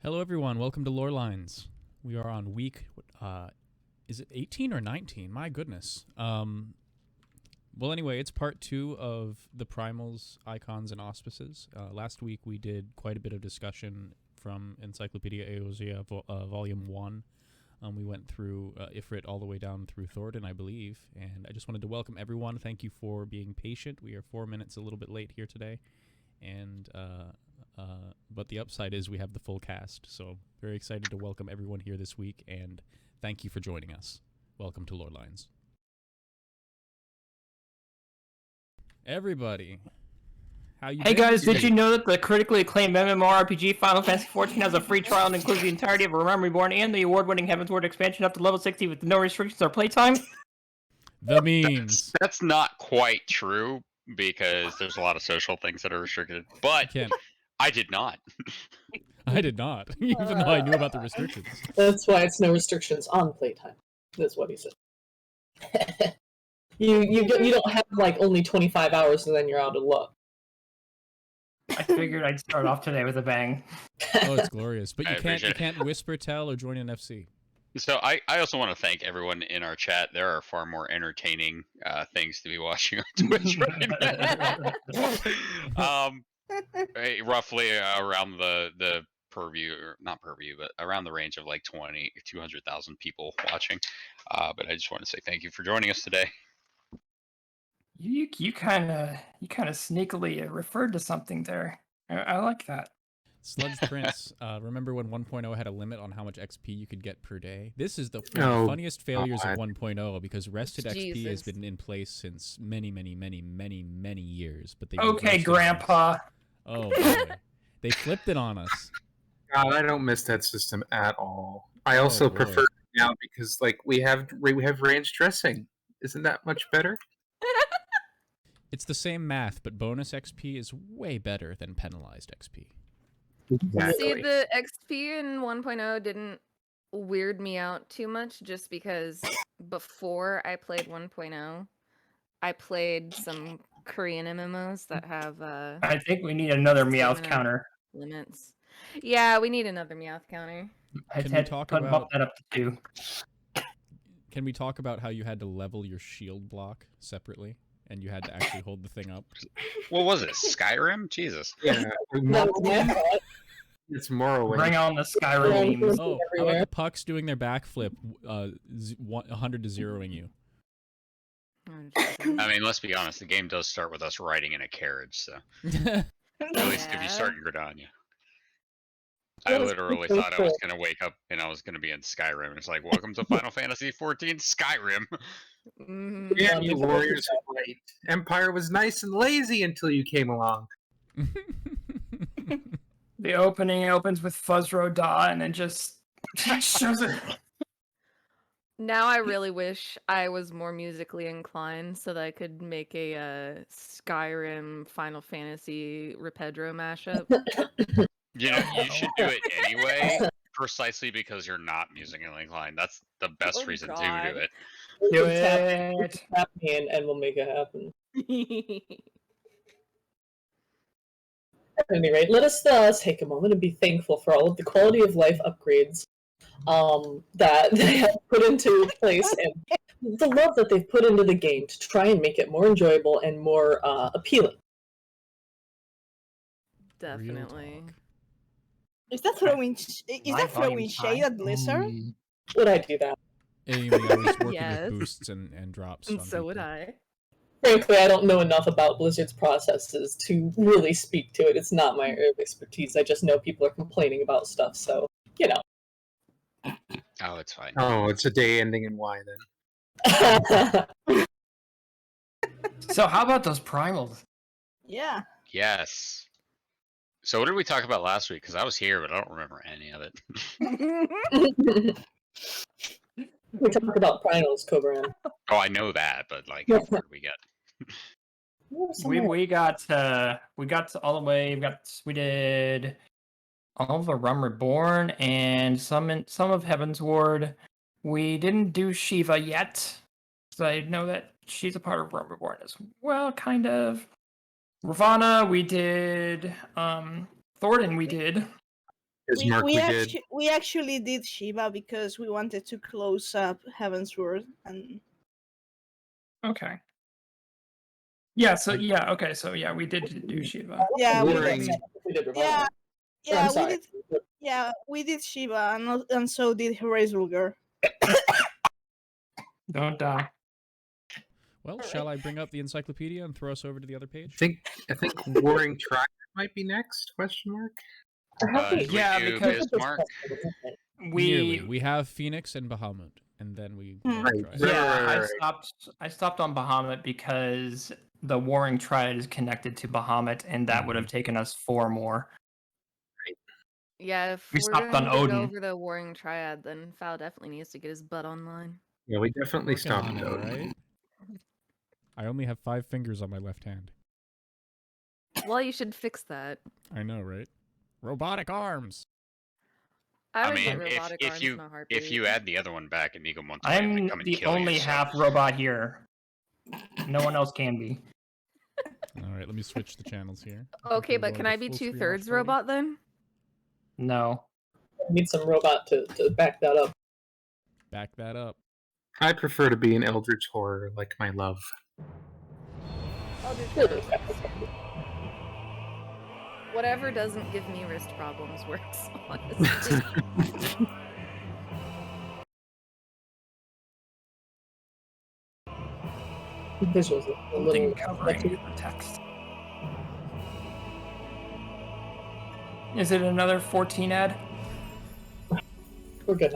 Hello, everyone. Welcome to Lorelines. We are on week, is it 18 or 19? My goodness. Well, anyway, it's part 2 of the Primals, Eikons, and Auspices. Last week we did quite a bit of discussion from Encyclopedia Eosia, Volume 1. We went through Ifrit all the way down through Thornton, I believe, and I just wanted to welcome everyone. Thank you for being patient. We are 4 minutes a little bit late here today, and but the upside is we have the full cast, so very excited to welcome everyone here this week, and thank you for joining us. Welcome to Lorelines. Everybody, how you Hey been? guys, did you know that the critically acclaimed MMORPG Final Fantasy XIV has a free trial and includes the entirety of A Realm Reborn and the award-winning Heavensward expansion up to level 60 with no restrictions or playtime? The memes. That's not quite true because there's a lot of social things that are restricted. But I did not. I did not, even though I knew about the restrictions. That's why it's no restrictions on playtime. That's what he said. You don't have like only 25 hours and then you're out of luck. I figured I'd start off today with a bang. Oh, it's glorious. But you can't whisper tell or join an FC. So I also want to thank everyone in our chat. There are far more entertaining things to be watching on Twitch right now. Roughly around the purview, or not purview, but around the range of like 200,000 people watching. But I just want to say thank you for joining us today. You kind of sneakily referred to something there. I like that. Sludge Prince, remember when 1.0 had a limit on how much XP you could get per day? This is the funniest failures of 1.0 because rested XP has been in place since many years. But they okay, Grandpa. Oh boy. They flipped it on us. God, I don't miss that system at all. I also prefer it now because like we have range dressing. Isn't that much better? It's the same math, but bonus XP is way better than penalized XP. Exactly. See, the XP in 1.0 didn't weird me out too much just because before I played 1.0, I played some Korean MMOs that have I think we need another Meowth counter. Limits. Yeah, we need another Meowth counter. Can we talk about bump that up to 2? Can we talk about how you had to level your shield block separately? And you had to actually hold the thing up. What was it? Skyrim? Jesus. Yeah. It's Morrowind. Bring on the Skyrim memes. Oh, how about the pucks doing their backflip, 100 to 0ing you? I mean, let's be honest. The game does start with us riding in a carriage, so at least if you start in Gridania. I literally thought I was going to wake up and I was going to be in Skyrim. It's like, welcome to Final Fantasy XIV Skyrim. Yeah, you warriors are great. Empire was nice and lazy until you came along. The opening opens with Fuzzro Da and then just shows it. Now I really wish I was more musically inclined so that I could make a Skyrim Final Fantasy Repedro mashup. You know, you should do it anyway, precisely because you're not musically inclined. That's the best reason to do it. Do it. Tap me and we'll make it happen. At any rate, let us take a moment and be thankful for all of the quality of life upgrades that they have put into place and the love that they've put into the game to try and make it more enjoyable and more appealing. Definitely. Is that throwing shade at Blizzard? Would I do that? Amy always working Yes. with boosts and drops. And on so would people. I. Frankly, I don't know enough about Blizzard's processes to really speak to it. It's not my area of expertise. I just know people are complaining about stuff, so, you know. Oh, it's fine. Oh, it's a day ending in Y then. So how about those primals? Yeah. Yes. So what did we talk about last week? Because I was here, but I don't remember any of it. We talk about Primals, Cobran. Oh, I know that, but like, how far did we get? We got all the way. We did all of A Realm Reborn and some of Heavensward. We didn't do Shiva yet, so I know that she's a part of Realm Reborn as well, kind of. Ravana, we did. Thornton, we did. Because Mark, we did. We actually did Shiva because we wanted to close up Heavensward and. Okay. Yeah. So yeah. Okay. So yeah, we did do Shiva. Yeah, Warring. Yeah, yeah, I'm we did. Yeah, we did Shiva, and so did Hraesvelgr. Don't die. Well, shall I bring up the encyclopedia and throw us over to the other page? I think Warring Triad might be next? Question mark. Did we Yeah, do because Bismarck? We have Phoenix and Bahamut, and then we. Right. Triad. Yeah, Right. I stopped on Bahamut because the Warring Triad is connected to Bahamut, and that would have taken us 4 more. Yeah, if We we're stopped going on to Odin. go over the Warring Triad, then Fal definitely needs to get his butt online. Yeah, we definitely Working stopped on it, Odin. right? I only have 5 fingers on my left hand. Well, you should fix that. I know, right? Robotic arms. I I would mean, get robotic arms in a heartbeat. if you add the other one back, Inigo Montoya I'm might come and the kill only you. So. half robot here. No one else can be. All right, let me switch the channels here. Okay, but can I be 2/3 robot then? No. Need some robot to back that up. Back that up. I prefer to be an eldritch horror like my love. Whatever doesn't give me wrist problems works, honestly. Visuals a Something little covering the text. Is it another 14 ad? We're good.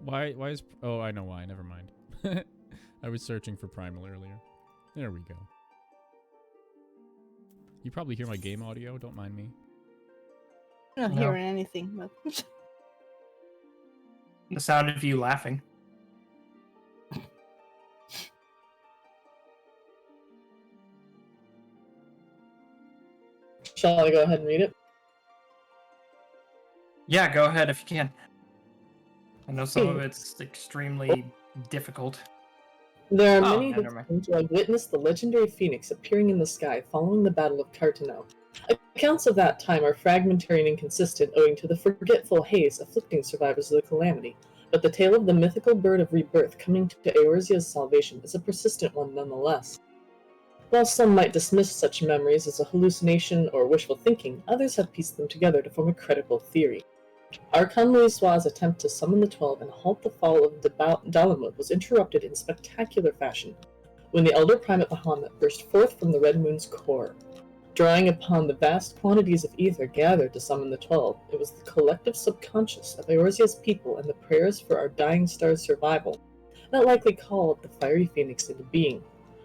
Why is... Oh, I know why. Never mind. I was searching for Primal earlier. There we go. You probably hear my game audio. Don't mind me. I'm not No. hearing anything, but The sound of you laughing. Shall I go ahead and read it? Yeah, go ahead if you can. I know some of it's extremely difficult. There are Oh, many yeah, who never mind. claim to have witnessed the legendary phoenix appearing in the sky following the Battle of Carteneau. Accounts of that time are fragmentary and inconsistent owing to the forgetful haze afflicting survivors of the calamity, but the tale of the mythical bird of rebirth coming to Eorzea's salvation is a persistent one nonetheless. While some might dismiss such memories as a hallucination or wishful thinking, others have pieced them together to form a credible theory. Archon Louisoix's attempt to summon the 12 and halt the fall of Dalamud was interrupted in spectacular fashion when the elder primate Bahamut burst forth from the Red Moon's core. Drawing upon the vast quantities of ether gathered to summon the 12, it was the collective subconscious of Eorzea's people and the prayers for our dying star's survival that likely called the fiery phoenix into being.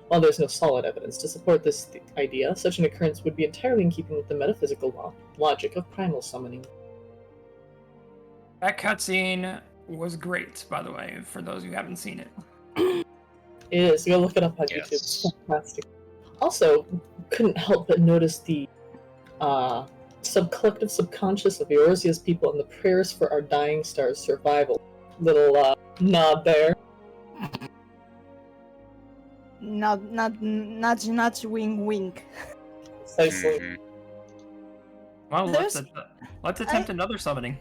While there's no solid evidence to support this idea, such an occurrence would be entirely in keeping with the metaphysical logic of primal summoning. That cutscene was great, by the way, for those who haven't seen it. It is. Go look it up on YouTube. It's Yes. fantastic. Also, couldn't help but notice the collective subconscious of Eorzea's people and the prayers for our dying star's survival. Little nod there. not nudge, wink, wink. Precisely. Mhm. Well, There's- let's attempt another summoning.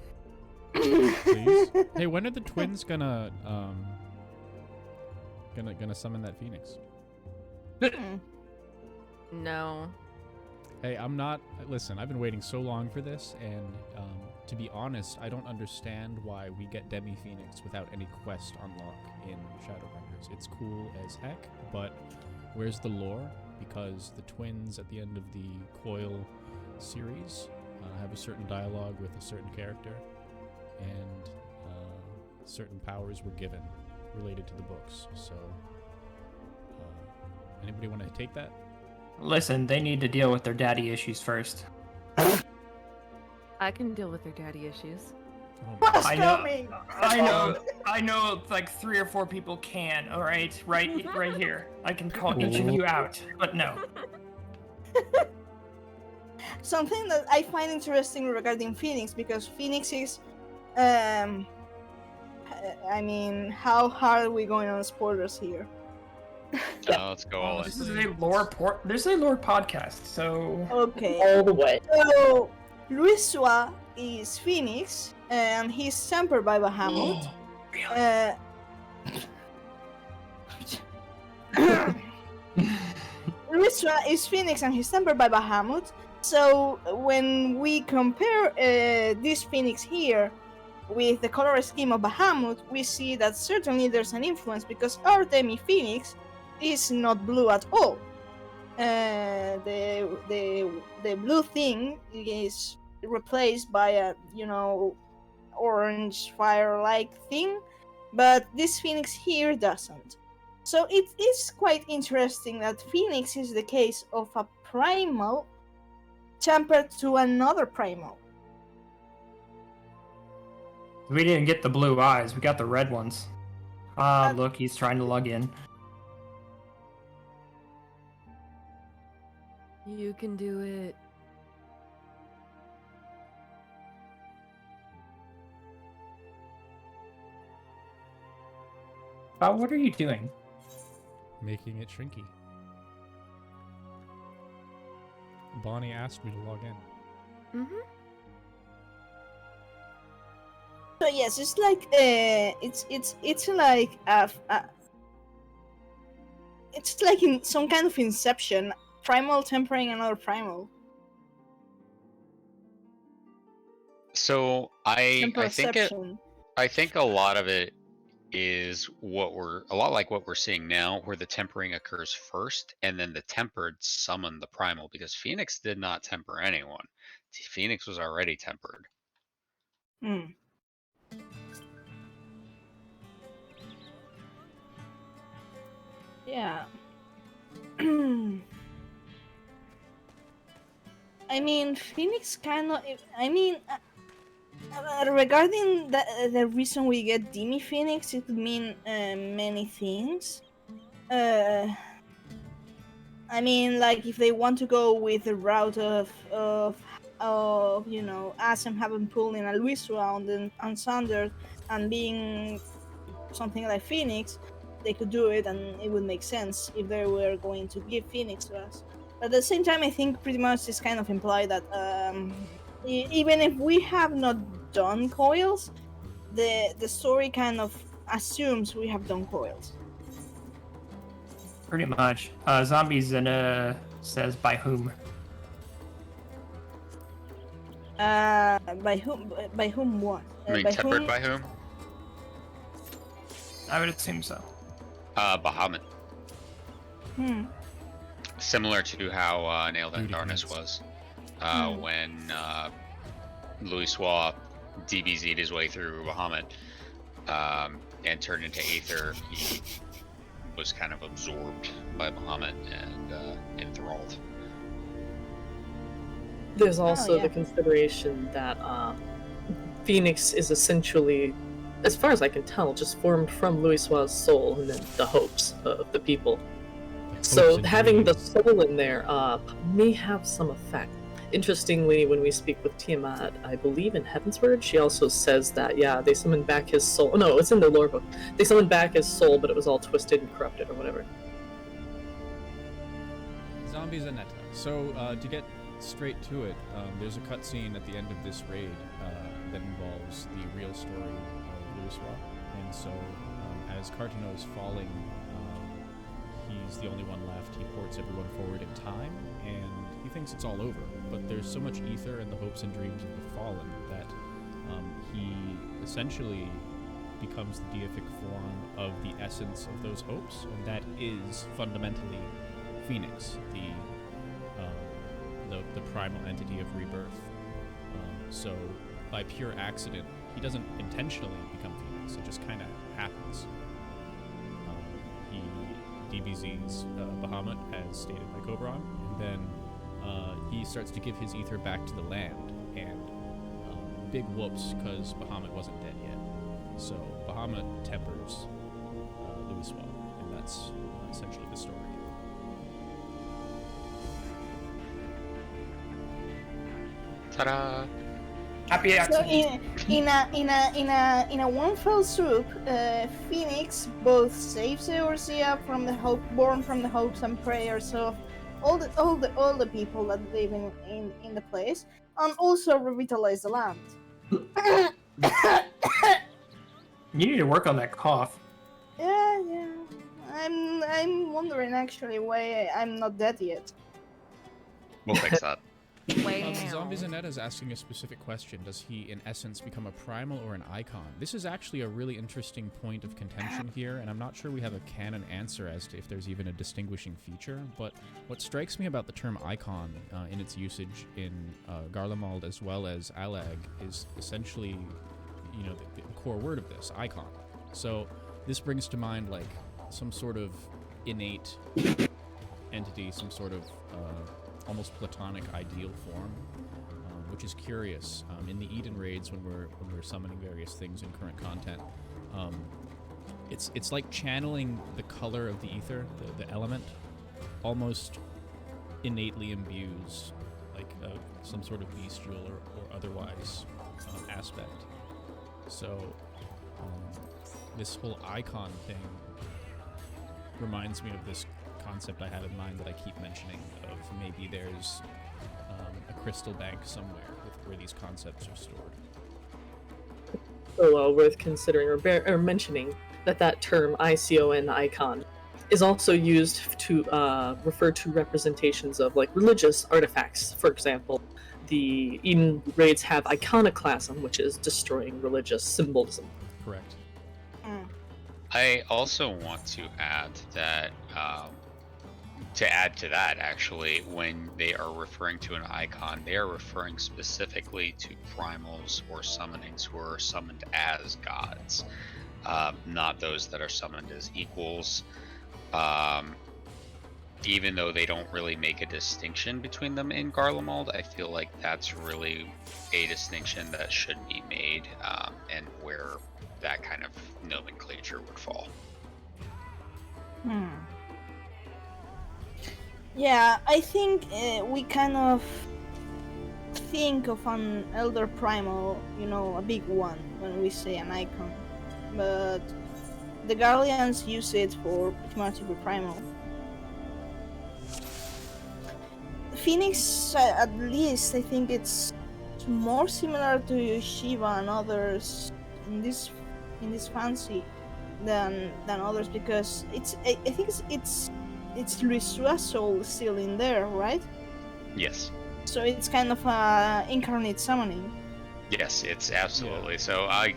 Please. Hey, when are the twins gonna summon that phoenix? No. Hey, I'm not... Listen, I've been waiting so long for this, and to be honest, I don't understand why we get Demi Phoenix without any quest unlock in Shadowbringers. It's cool as heck, but where's the lore? Because the twins at the end of the Coil series have a certain dialogue with a certain character, and certain powers were given related to the books. So, anybody want to take that? Listen, they need to deal with their daddy issues first. I can deal with their daddy issues. Oh my What's I know, coming? I know, like 3 or 4 people can. All right, right here. I can call each of you out, but no. Something that I find interesting regarding Phoenix, because Phoenix is, I mean, how hard are we going on spoilers here? Let's go all in. This is a lore This is a lore podcast, so Okay. All the way. So Louisoix is Phoenix, and he's tempered by Bahamut. Louisoix is Phoenix, and he's tempered by Bahamut. So when we compare this Phoenix here with the color scheme of Bahamut, we see that certainly there's an influence because our Demi Phoenix is not blue at all. The blue thing is replaced by a orange fire-like thing, but this Phoenix here doesn't. So it is quite interesting that Phoenix is the case of a primal tempered to another primal. we didn't get the blue eyes. We got the red ones. Look, he's trying to log in. You can do it. What are you doing? Making it shrinky. Bonnie asked me to log in. Mm-hmm. So yes, it's like it's like it's like in some kind of Inception, primal tempering another primal. So I Temperception. think a lot of it is a lot like what we're seeing now, where the tempering occurs first, and then the tempered summon the primal, because Phoenix did not temper anyone. Phoenix was already tempered. Hmm. Yeah. I mean, Phoenix kind of. I mean, regarding the reason we get Demi Phoenix, it could mean many things. I mean, like if they want to go with the route of Asem having pulled in a Luis round and Sander and being something like Phoenix, they could do it and it would make sense if they were going to give Phoenix to us. But at the same time, I think pretty much it's kind of implied that even if we have not done coils, the story kind of assumes we have done coils. Pretty much. Zombies and says by whom? By whom? By whom what? I mean, by tempered whom? by whom? I would assume so. Bahamut. Similar to how Nailed in Duty Darkness points. was. When Louisoix DBZ'd his way through Bahamut and turned into Aether, he was kind of absorbed by Bahamut and enthralled. There's also yeah. the consideration that Phoenix is essentially, as far as I can tell, just formed from Louisoix's soul and then the hopes of the people. So and having the dreams. soul in there may have some effect. Interestingly, when we speak with Tiamat, I believe in Heavensward, she also says that, yeah, they summoned back his soul. No, it's in the lore book. They summoned back his soul, but it was all twisted and corrupted or whatever. Zombies and Netta. So, to get straight to it, there's a cutscene at the end of this raid that involves the real story of Louisoix. And so, as Cartano is falling, he's the only one left. He ports everyone forward in time, and he thinks it's all over. But there's so much ether in the hopes and dreams of the fallen that he essentially becomes the deific form of the essence of those hopes, and that is fundamentally Phoenix, the primal entity of rebirth. So by pure accident, he doesn't intentionally become Phoenix. It just kind of happens. He DBZs Bahamut, as stated by Cobron, and then he starts to give his ether back to the land, and big whoops, because Bahamut wasn't dead yet. So Bahamut tempers Louisoix, and that's essentially the story. Ta-da! Happy So accident. in a one fell swoop, Phoenix both saves Eorzea from the hope, born from the hopes and prayers of all the people that live in the place, and also revitalize the land. You need to work on that cough. Yeah. I'm wondering actually why I'm not dead yet. We'll fix that. Wow. Zombie Zanetta is asking a specific question. Does he, in essence, become a primal or an icon? This is actually a really interesting point of contention here, and I'm not sure we have a canon answer as to if there's even a distinguishing feature, but what strikes me about the term icon in its usage in Garlemald as well as Alag is essentially, you know, the core word of this, icon. So this brings to mind, like, some sort of innate entity, some sort of almost platonic ideal form, which is curious. In the Eden raids, when we're summoning various things in current content, it's like channeling the color of the ether, the element, almost innately imbues like some sort of bestial or otherwise aspect. So this whole icon thing reminds me of this concept I have in mind that I keep mentioning of maybe there's a crystal bank somewhere where these concepts are stored. So worth considering or mentioning that term ICON, icon, is also used to refer to representations of like religious artifacts. For example, the Eden raids have iconoclasm, which is destroying religious symbolism. Correct. I also want to add that, to that, actually, when they are referring to an icon, they are referring specifically to primals or summonings who are summoned as gods, not those that are summoned as equals. Even though they don't really make a distinction between them in Garlemald, I feel like that's really a distinction that should be made, and where that kind of nomenclature would fall. Yeah, I think we kind of think of an elder primal, you know, a big one, when we say an icon. But the Guardians use it for pretty much every primal. Phoenix, at least, I think it's more similar to Shiva and others in this fancy than others, because I think it's Luisua's soul still in there, right? Yes. So it's kind of incarnate summoning. Yes, it's absolutely. So I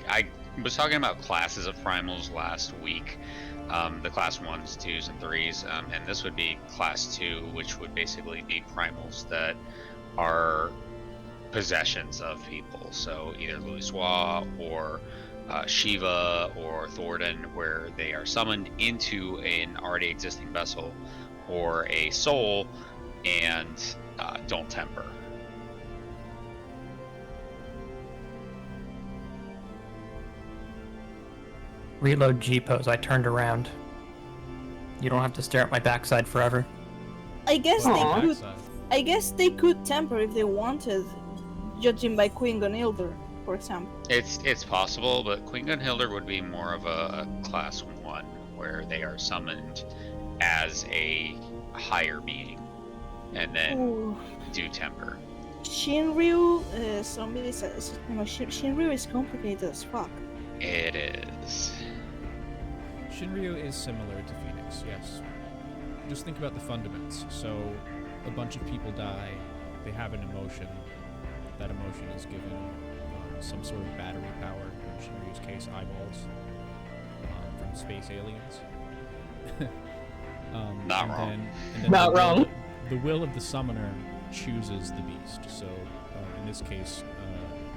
was talking about classes of primals last week, the class 1s, 2s, and 3s, and this would be class 2, which would basically be primals that are possessions of people. So either Luisua or Shiva or Thordan, where they are summoned into an already existing vessel or a soul and don't temper. Reload G pose. I turned around. You don't have to stare at my backside forever. I guess Aw. they could. I guess they could temper if they wanted, judging by Queen Gunhildr, for example. It's possible, but Queen Gunhildr would be more of a class 1, where they are summoned as a higher being, and then Ooh. do temper. Shinryu, Shinryu is complicated as fuck. It is. Shinryu is similar to Phoenix, yes. Just think about the fundamentals. So, a bunch of people die, they have an emotion. That emotion is given some sort of battery power, in Shinryu's case, eyeballs, from space aliens. Not wrong. And then Not wrong. The will of the summoner chooses the beast. So, in this case,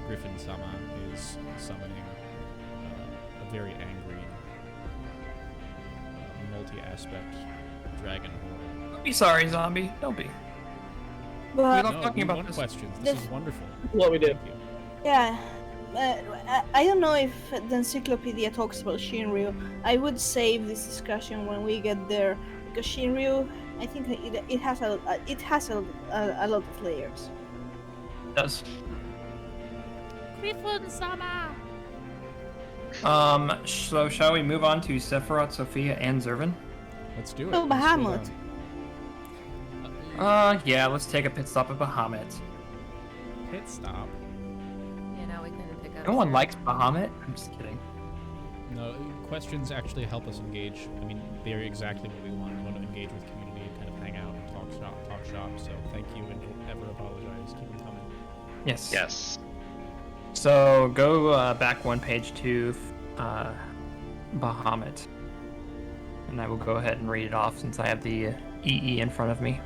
Griffin Sama is summoning a very angry, multi-aspect dragon horde. Don't be sorry, zombie. Don't be. But love No, talking we about want this. questions. This This- is wonderful. What we do. Thank you. yeah, I don't know if the encyclopedia talks about Shinryu. I would save this discussion when we get there, because Shinryu, I think it has a lot of layers. It does. So shall we move on to Sephiroth, Sophia, and Zervin? Let's do it. Oh, Let's go Bahamut. down. Yeah, let's take a pit stop at Bahamut. Pit stop. Yeah, now we can pick up. No one Sarah. likes Bahamut. I'm just kidding. No, questions actually help us engage. I mean, they're exactly what we want. We want to engage with community and kind of hang out and talk shop. So thank you, and don't ever apologize. Keep them coming. Yes. Yes. So go back one page to Bahamut, and I will go ahead and read it off since I have the EE in front of me.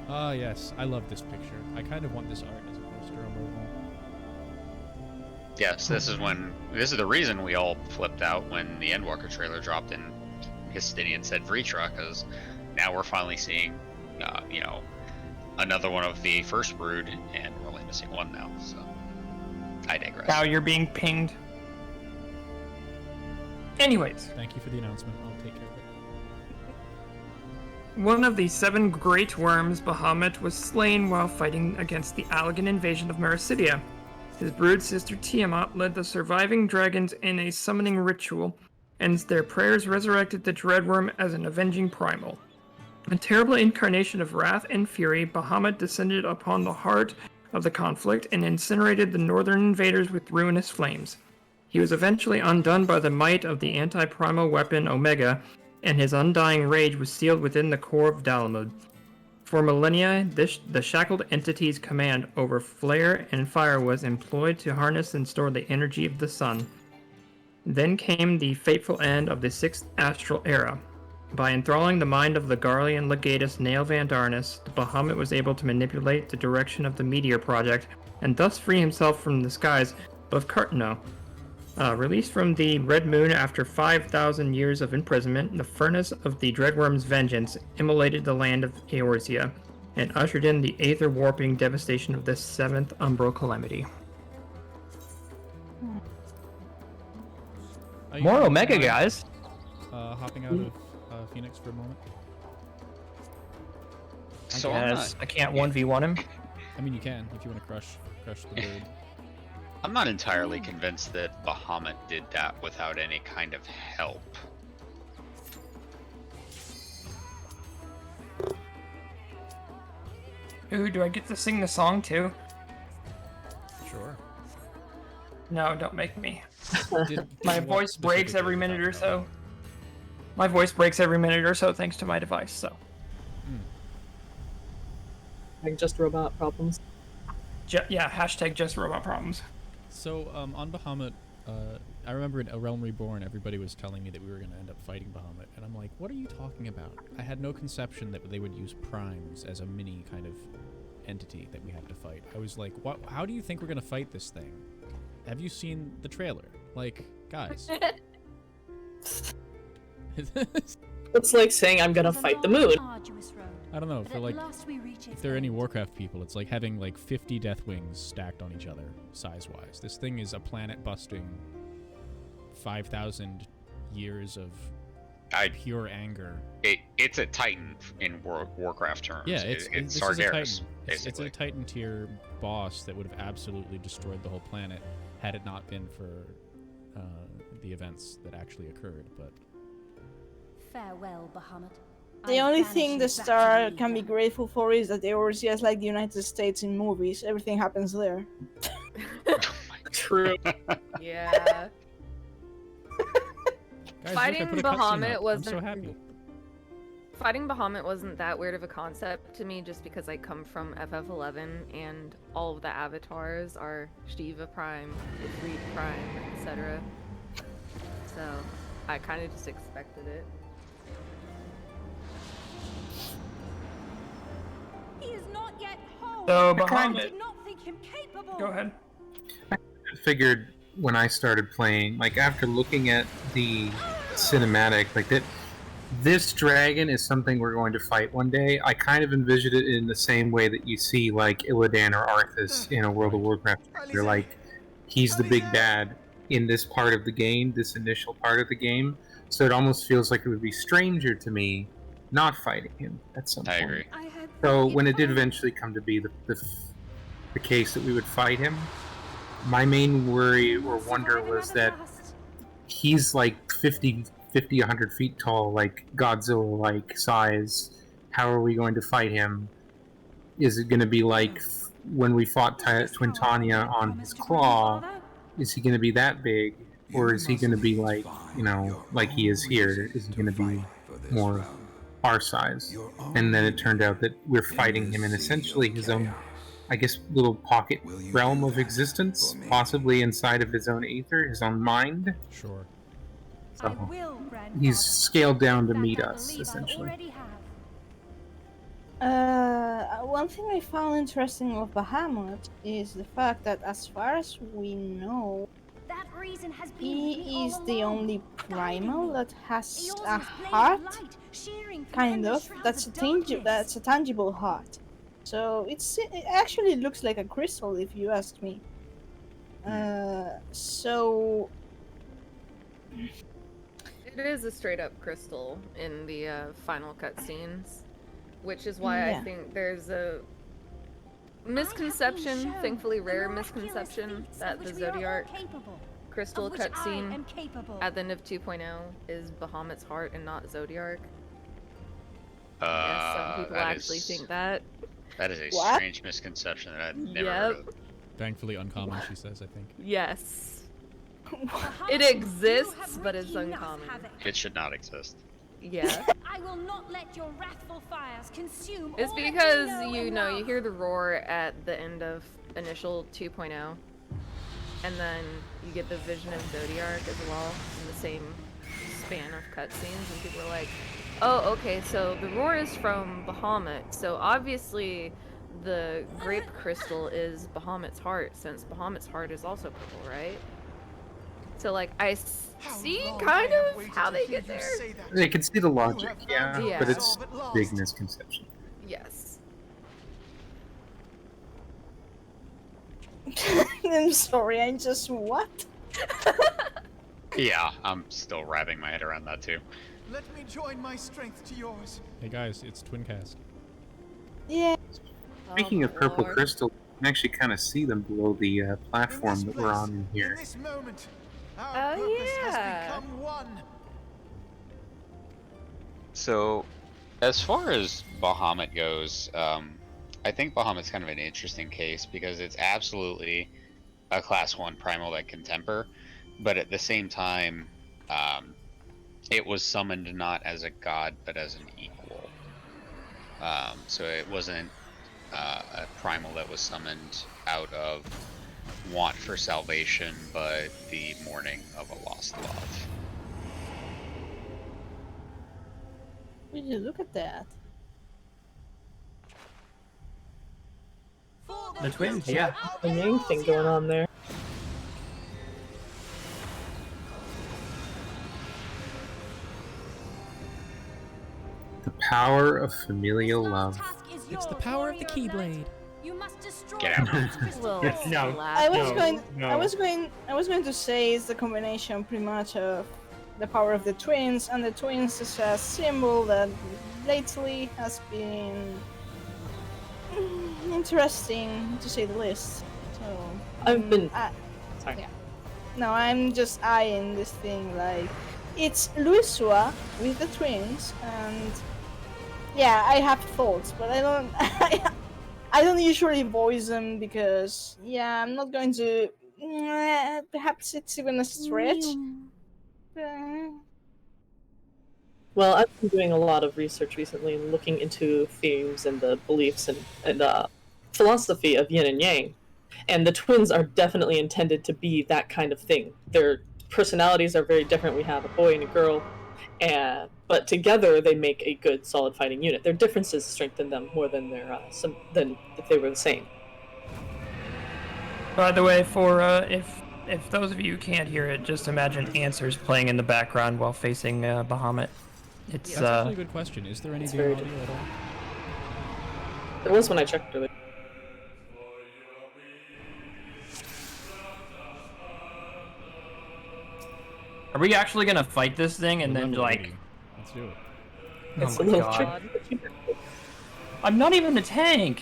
Ah, yes. I love this picture. I kind of want this art as a poster on my wall. Yes, this is the reason we all flipped out when the Endwalker trailer dropped and Histinian said Vritra, because now we're finally seeing, another one of the first brood, and we're only missing one now. So I digress. Now you're being pinged. Anyways, Thank you for the announcement. I'll take care of it. one of the 7 great worms, Bahamut, was slain while fighting against the Allagan invasion of Mericidia. His brood sister Tiamat led the surviving dragons in a summoning ritual, and their prayers resurrected the Dreadworm as an avenging primal. A terrible incarnation of wrath and fury, Bahamut descended upon the heart of the conflict and incinerated the northern invaders with ruinous flames. He was eventually undone by the might of the anti-primal weapon Omega, and his undying rage was sealed within the core of Dalamud. For millennia, the shackled entity's command over flare and fire was employed to harness and store the energy of the sun. Then came the fateful end of the 6th Astral Era. By enthralling the mind of the Garlean legatus Nael Van Darnus, the Bahamut was able to manipulate the direction of the Meteor Project, and thus free himself from the skies of Cartano. Released from the Red Moon after 5,000 years of imprisonment, the furnace of the Dreadworm's vengeance immolated the land of Eorzea, and ushered in the aether-warping devastation of the 7th Umbral Calamity. More Omega, guys! Hopping out of Phoenix for a moment. So I can't 1v1 him. I mean, you can if you want to crush the bird. I'm not entirely convinced that Bahamut did that without any kind of help. Ooh, do I get to sing the song too? Sure. No, don't make me. Did My what voice breaks specifically every are you minute or talking so. about? My voice breaks every minute or so thanks to my device, so. Like just robot problems. Yeah, hashtag just robot problems. So, on Bahamut, I remember in A Realm Reborn, everybody was telling me that we were going to end up fighting Bahamut, and I'm like, what are you talking about? I had no conception that they would use primes as a mini kind of entity that we have to fight. I was like, what? How do you think we're going to fight this thing? Have you seen the trailer? Like, guys. It's like saying I'm gonna fight the moon. I don't know, for like, if there are any Warcraft people, it's like having like 50 Deathwings stacked on each other, size-wise. This thing is a planet-busting 5,000 years of pure anger. It's a Titan in Warcraft terms. Yeah, it's Sargeras, a Titan. It's basically. a Titan tier boss that would have absolutely destroyed the whole planet had it not been for the events that actually occurred, but... Farewell, Bahamut. The only thing the Star can be grateful for is that Eorzea is like the United States in movies. Everything happens there. True. Yeah. Guys, Fighting look, I put a cutscene Bahamut up. wasn't. I'm so happy. Fighting Bahamut wasn't that weird of a concept to me, just because I come from FF11 and all of the avatars are Shiva Prime, Ifrit Prime, etc. So I kind of just expected it. He is not yet home. So, I Bahamut, did not think him capable. go ahead. I figured when I started playing, like after looking at the cinematic, like that this dragon is something we're going to fight one day. I kind of envisioned it in the same way that you see like Illidan or Arthas in a World of Warcraft. They're like, he's the big bad in this part of the game, this initial part of the game. So it almost feels like it would be stranger to me not fighting him at some point. I agree. So when it did eventually come to be the case that we would fight him, my main worry or wonder was that he's like 100 feet tall, like Godzilla-like size. How are we going to fight him? Is it going to be like when we fought Twintania on his claw? Is he going to be that big? Or is he going to be like, like he is here? Is he going to be more our size? And then it turned out that we're fighting him in essentially his own, I guess, little pocket realm of existence, possibly inside of his own aether, his own mind. Sure. So he's scaled down to meet us, essentially. One thing I found interesting with Bahamut is the fact that, as far as we know, he is the only primal that has a heart, kind of. That's a tangible heart. So it actually looks like a crystal, if you ask me. So it is a straight up crystal in the final cutscenes, which is why I think there's a misconception, thankfully rare misconception, that the Zodiac crystal cutscene at the end of 2.0 is Bahamut's heart and not Zodiac. Yes, some people actually think that. That is a strange misconception that I've never heard of. Thankfully uncommon, she says, I think. Yes. It exists, but it's uncommon. It should not exist. Yeah. I will not let your wrathful fires consume. It's because you hear the roar at the end of initial 2.0, and then you get the vision of Zodiac as well in the same span of cutscenes, and people are like, "Oh, okay, so the roar is from Bahamut, so obviously the grape crystal is Bahamut's heart, since Bahamut's heart is also purple, right?" So, like, I see kind of how they get there. They can see the logic, yeah. But it's a big misconception. Yes. I'm sorry, I just what? Yeah, I'm still wrapping my head around that too. Let me join my strength to yours. Hey guys, it's Twincast. Yeah. Speaking of purple crystal, you can actually kind of see them below the platform that we're on in here. In this moment, our purpose has become one. So, as far as Bahamut goes, I think Bahamut's kind of an interesting case because it's absolutely a class 1 primal that can temper, but at the same time, it was summoned not as a god but as an equal. So it wasn't a primal that was summoned out of want for salvation, but the mourning of a lost love. Would you look at that? The twins, yeah. A Yang thing going on there. The power of familial love. It's the power of the Keyblade. You must destroy Get out. No. I was going to say it's the combination pretty much of the power of the twins, and the twins is a symbol that lately has been interesting to say the least. So I've been sorry. Yeah. No, I'm just eyeing this thing like it's Luisua with the twins, and yeah, I have thoughts, but I don't I don't usually voice them because yeah, I'm not going to perhaps it's even a stretch. Well, I've been doing a lot of research recently and looking into themes and the beliefs and philosophy of yin and yang. And the twins are definitely intended to be that kind of thing. Their personalities are very different. We have a boy and a girl, but together they make a good, solid fighting unit. Their differences strengthen them more than than if they were the same. By the way, for if those of you who can't hear it, just imagine answers playing in the background while facing Bahamut. It's That's actually a good question. Is there any game audio at all? There was when I checked earlier. Are we actually gonna fight this thing and then like? Let's do it. Oh It's a my little god! tricky. I'm not even a tank.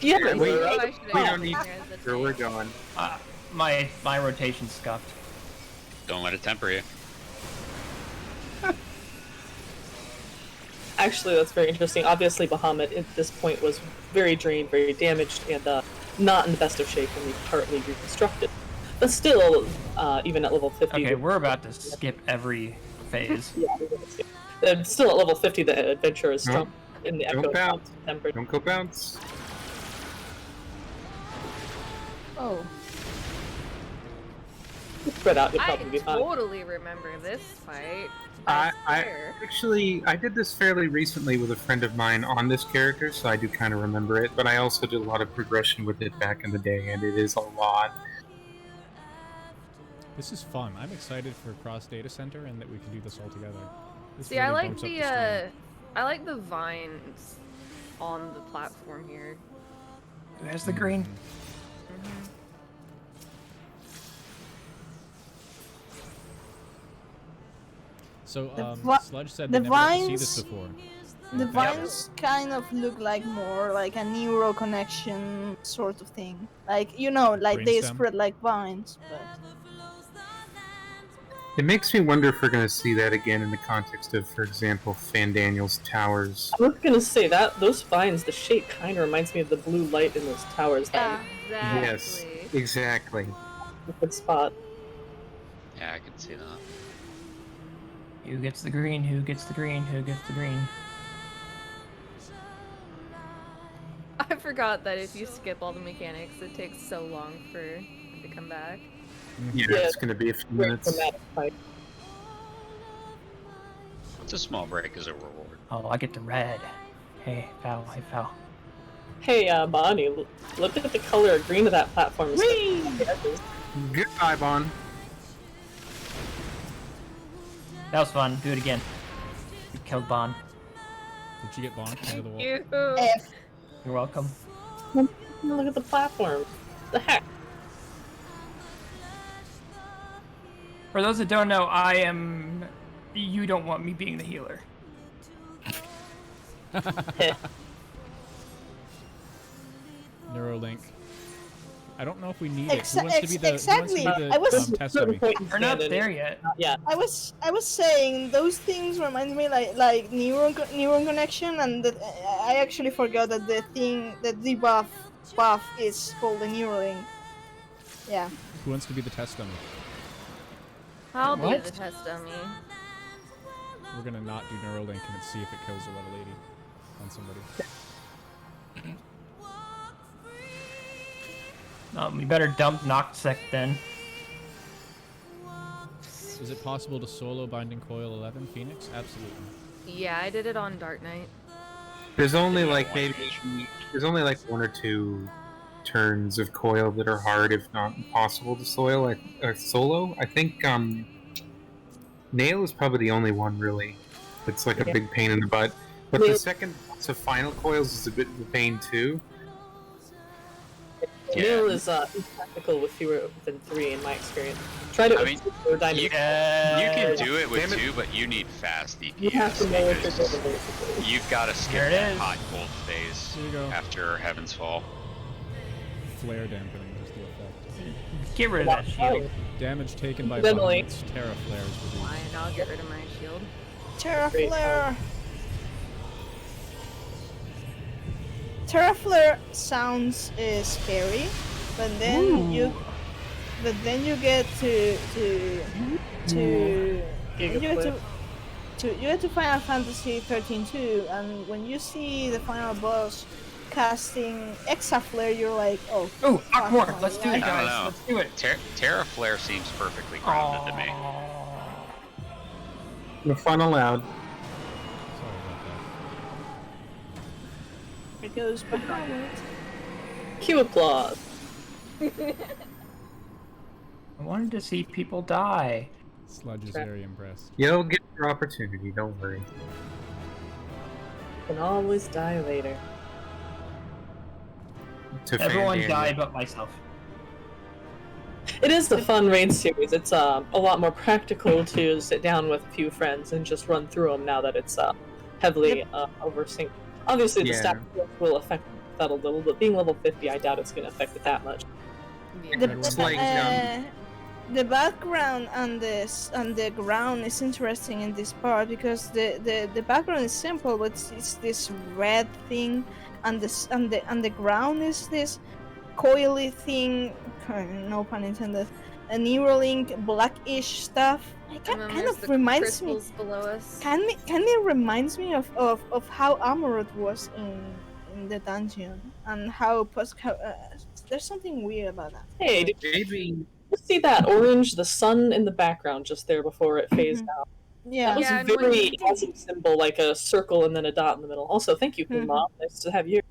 Yeah, Yeah, we- Oh, I we should've don't gotten need here as a where we're tank. going. My rotation's scuffed. Don't let it temper you. Actually, that's very interesting. Obviously, Bahamut at this point was very drained, very damaged, and not in the best of shape when we partly reconstructed. But still, even at level 50... Okay, we're about to skip every phase. Yeah, still at level 50, the adventure is strong in the Don't Echo bounce. September. Don't go bounce. Oh. Spread out, you'll I probably be fine. totally remember this fight. I swear. actually I did this fairly recently with a friend of mine on this character, so I do kind of remember it. But I also did a lot of progression with it back in the day, and it is a lot. This is fun. I'm excited for cross data center and that we can do this all together. This See, I really like bumps up the stream. I like the vines on the platform here. There's the green. So, The vi- Sludge said the they never got to see this vines- before. The Yep. vines kind of look like more like a neural connection sort of thing. Like, you know, like they Brainstem? spread like vines. But... It makes me wonder if we're going to see that again in the context of, for example, Fandaniel's towers. I was gonna say that those vines, the shape kind of reminds me of the blue light in those towers. That Exactly. Yes, exactly. a good spot. Yeah, I can see that. Who gets the green? Who gets the green? Who gets the green? I forgot that if you skip all the mechanics, it takes so long for it to come back. Yeah, Yeah. it's going to be a few Very minutes. dramatic fight. It's a small break as a reward. Oh, I get the red. Hey, foul, hey, foul. Hey, Bonnie, look at the color green of that platform. Goodbye, Bon. That was fun. Do it again. You killed Bon. Did you get bonked into the wall? You. F. You're welcome. Look at the platform. The heck? For those that don't know, I am... You don't want me being the healer. Neuralink. I don't know if we need it. Who wants to be the, exactly. Who wants to be the I was- test dummy? We're not there yet. Yeah. I was saying those things remind me like neuron connection, and that I actually forgot that the debuff buff is called the Neuralink. Yeah. Who wants to be the test dummy? I'll be What? the test dummy. We're gonna not do Neuralink and see if it kills a little lady on somebody. We better dump Noxec then. Is it possible to solo Binding Coil 11 Phoenix? Absolutely. Yeah, I did it on Dark Knight. There's only Yeah, like one maybe patient. there's only like one or two turns of coil that are hard, if not impossible to solo. I think Nail is probably the only one really. It's like a big pain in the butt. But Nail- the second boss of final coils is a bit of a pain too. Yeah. Neil is impractical with fewer than 3 in my experience. Try to I mean, diamond. You can do it with 2, but you need fast DPS. You have to know what you're because doing, basically. You've got to skip There it that is. hot cold phase There you go. after Heaven's Fall. Flare dampening is the effect. Get rid of that shield. Damage taken by Definitely. Bahamut's Terra Flares reduced. Fine, I'll get rid of my shield. Terraflare. Terraflare sounds scary, but then you get to Final Fantasy 13 too, and when you see the final boss casting Exaflare, you're like, oh. Oh, Aquamore! Let's do I it, don't guys. know. Let's do it. Terra Flare seems perfectly grounded to me. The fun allowed. Sorry about that. It goes behind. Cue applause. I wanted to see people die. Sludge is very impressed. You'll get your opportunity, don't worry. Can always die later. To Everyone Fandaniel. died but myself. It is the fun raid series. It's a lot more practical to sit down with a few friends and just run through them now that it's heavily oversynced. Obviously, the Yeah. stat will affect that a little, but being level 50, I doubt it's going to affect it that much. Yeah. It's like, the background and the ground is interesting in this part because the background is simple, but it's this red thing, and the ground is this coily thing. No pun intended. A Neuralink blackish stuff. It And then kind there's of the reminds me. crystals below us. Kind of reminds me of how Amorod was in the dungeon, and how there's something weird about that. Hey, did maybe you see that orange, the sun in the background just there before it phased out? Yeah. That was Yeah, and when very you- awesome symbol, like a circle and then a dot in the middle. Also, thank you, Kuma. Nice to have you.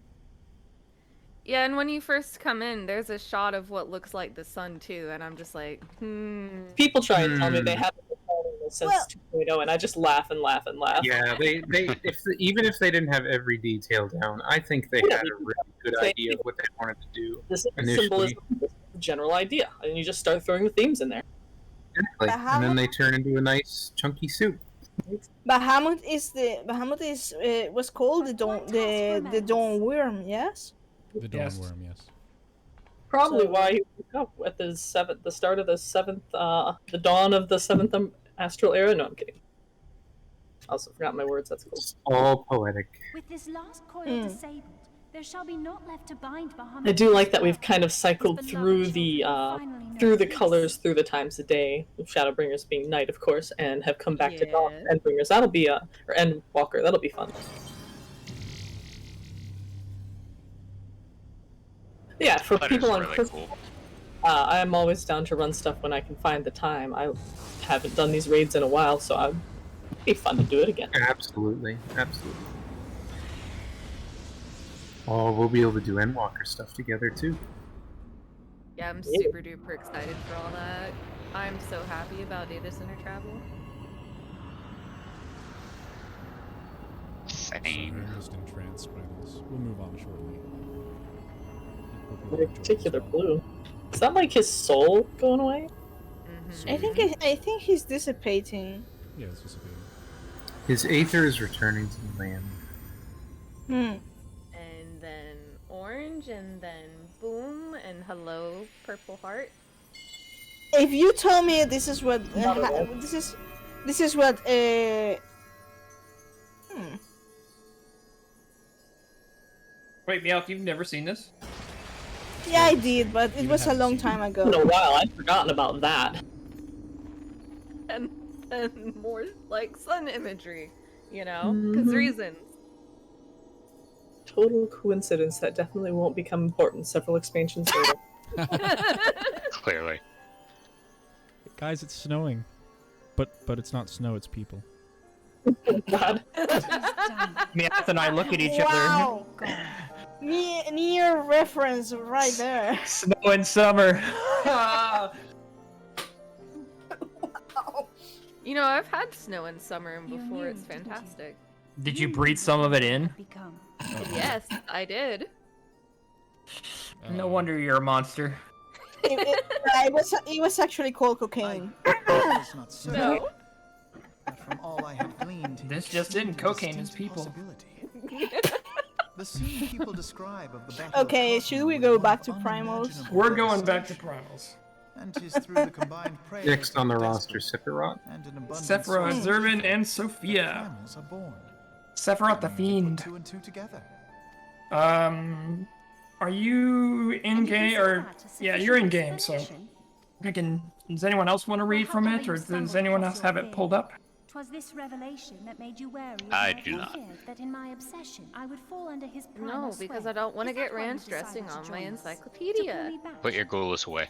Yeah, and when you first come in, there's a shot of what looks like the sun too, and I'm just like, People try and tell me they Hmm. haven't been following this since 2.0, and I just laugh and laugh and laugh. Yeah, even if they didn't have every detail down, I think they had a really good idea of what they wanted to do. This Initially. symbolism is the general idea, and you just start throwing the themes in there. Exactly. And then they turn into a nice chunky soup. Bahamut was called the dawn worm, yes. The dawn worm, yes. Probably So- why he woke up at the start of the seventh, the dawn of the seventh astral era. No, I'm kidding. I also forgot my words. That's cool. It's all poetic. With this last coil disabled, there shall be naught left to bind Bahamut. I do like that we've kind of cycled through the colors through the times of day. With Shadowbringers being night, of course, and have come back to dawn. Endbringers, that'll be or Endwalker, that'll be fun. Yeah, for That is people on really Crystal, cool. I am always down to run stuff when I can find the time. I haven't done these raids in a while, so it'd be fun to do it again. Absolutely. Oh, we'll be able to do Endwalker stuff together too. yeah, I'm super duper excited for all that. I'm so happy about data center travel. Same. I'm just entranced by this. We'll move on shortly. Hope you In enjoy it as particular well. blue. Is that like his soul going away? I think he's dissipating. Yeah, it's dissipating. His aether is returning to the land. And then orange, and then boom, and hello, purple heart. If you told me this is what Not at all. this is what Wait, Meowth, you've never seen this? yeah, I did, but it was a long time It's been a ago. while. I'd forgotten about that. And more like sun imagery, you know? Because reasons. Total coincidence that definitely won't become important several expansions later. Clearly. Guys, it's snowing. But it's not snow, it's people. God. Meowth and I look at each Wow. Near reference right there. other. Snow and summer. You know, I've had snow in summer before. It's fantastic. Did you breathe some of it in? Yes, I did. No wonder you're a monster. It was actually called cocaine. It's not so. No. But from all I have gleaned, This it just seemed in, a cocaine is distinct people. possibility. The scene people describe of the battle of Okay, Cosmo should we was go one back of to Primals? unimaginable We're going back to devastation. Primals. And 'tis through the combined prayers Next on the of roster, Despot Sephiroth. and an abundant Sephiroth, source of Zervin, evil, and the Sophia. Primals are born. Sephiroth the Put Fiend. 2 and 2 together. Are you in game or yeah, you're in game, so I can. Does anyone else want to read from it, or does anyone else have it pulled up? 'Twas this revelation that made you wary. of I my do not. fear That in my obsession, I would fall under his No, primal because sway. I don't want to Is get that why you ranch dressing decided to on my join us? To pull encyclopedia. me back? Put your Goulus away.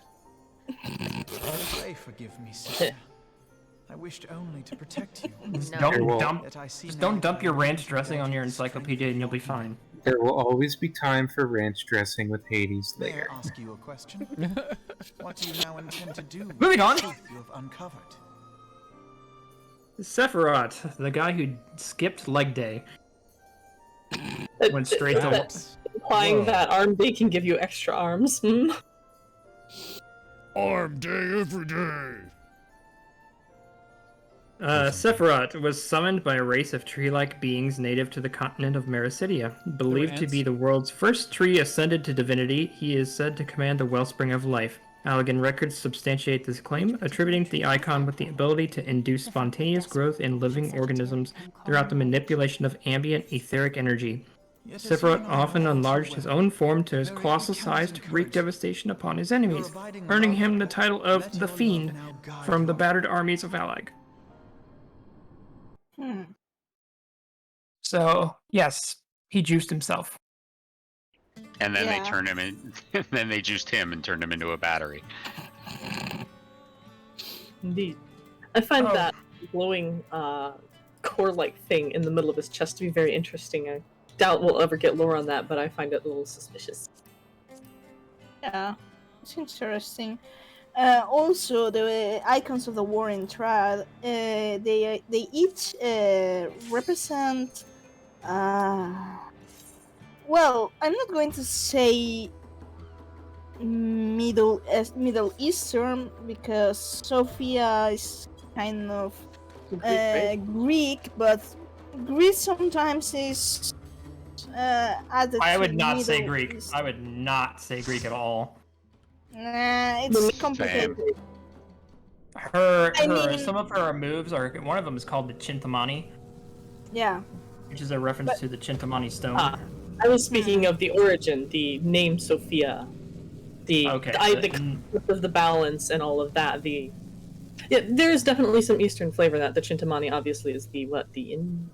Pray forgive me, sister. I wished only to protect you. No. Don't dump. Yet I see Just now don't dump that your I ranch need dressing on your guidance, encyclopedia, and you'll be fine. There will always be time for ranch dressing with Hades May there. I ask you a question? What do you now intend to do with Moving the on. truth you have uncovered? Sephiroth, the guy who skipped leg day, went straight to. That's implying that arm day can give you extra arms. Arm day every day. Sephiroth was summoned by a race of tree-like beings native to the continent of Mericidia. Believed to be ants? the world's first tree ascended to divinity, he is said to command the wellspring of life. Allegan records substantiate this claim, attributing the icon with the ability to induce spontaneous growth in living organisms throughout the manipulation of ambient etheric energy. Sephiroth often enlarged his own form to his colossal size to wreak devastation upon his enemies, earning him the title of the Fiend from the battered armies of Allag. So, yes, he juiced himself. And then they Yeah. turned him in. Then they juiced him and turned him into a battery. Indeed. I find Oh. that glowing core-like thing in the middle of his chest to be very interesting. I doubt we'll ever get lore on that, but I find it a little suspicious. Yeah, it's interesting. Also, the icons of the Warring Triad, they each represent. Well, I'm not going to say Middle Eastern because Sophia is kind of Greek, but Greece sometimes is added. I would to not say Middle Greek. East. I would not say Greek at all. Nah, it's complicated. Some of her moves are. One of them is called the Chintamani, Yeah. which is a reference to the Chintamani stone. I was speaking of the origin, the name Sophia, the concept of the balance and all of that. Yeah, there's definitely some Eastern flavor in that. The Chintamani obviously is the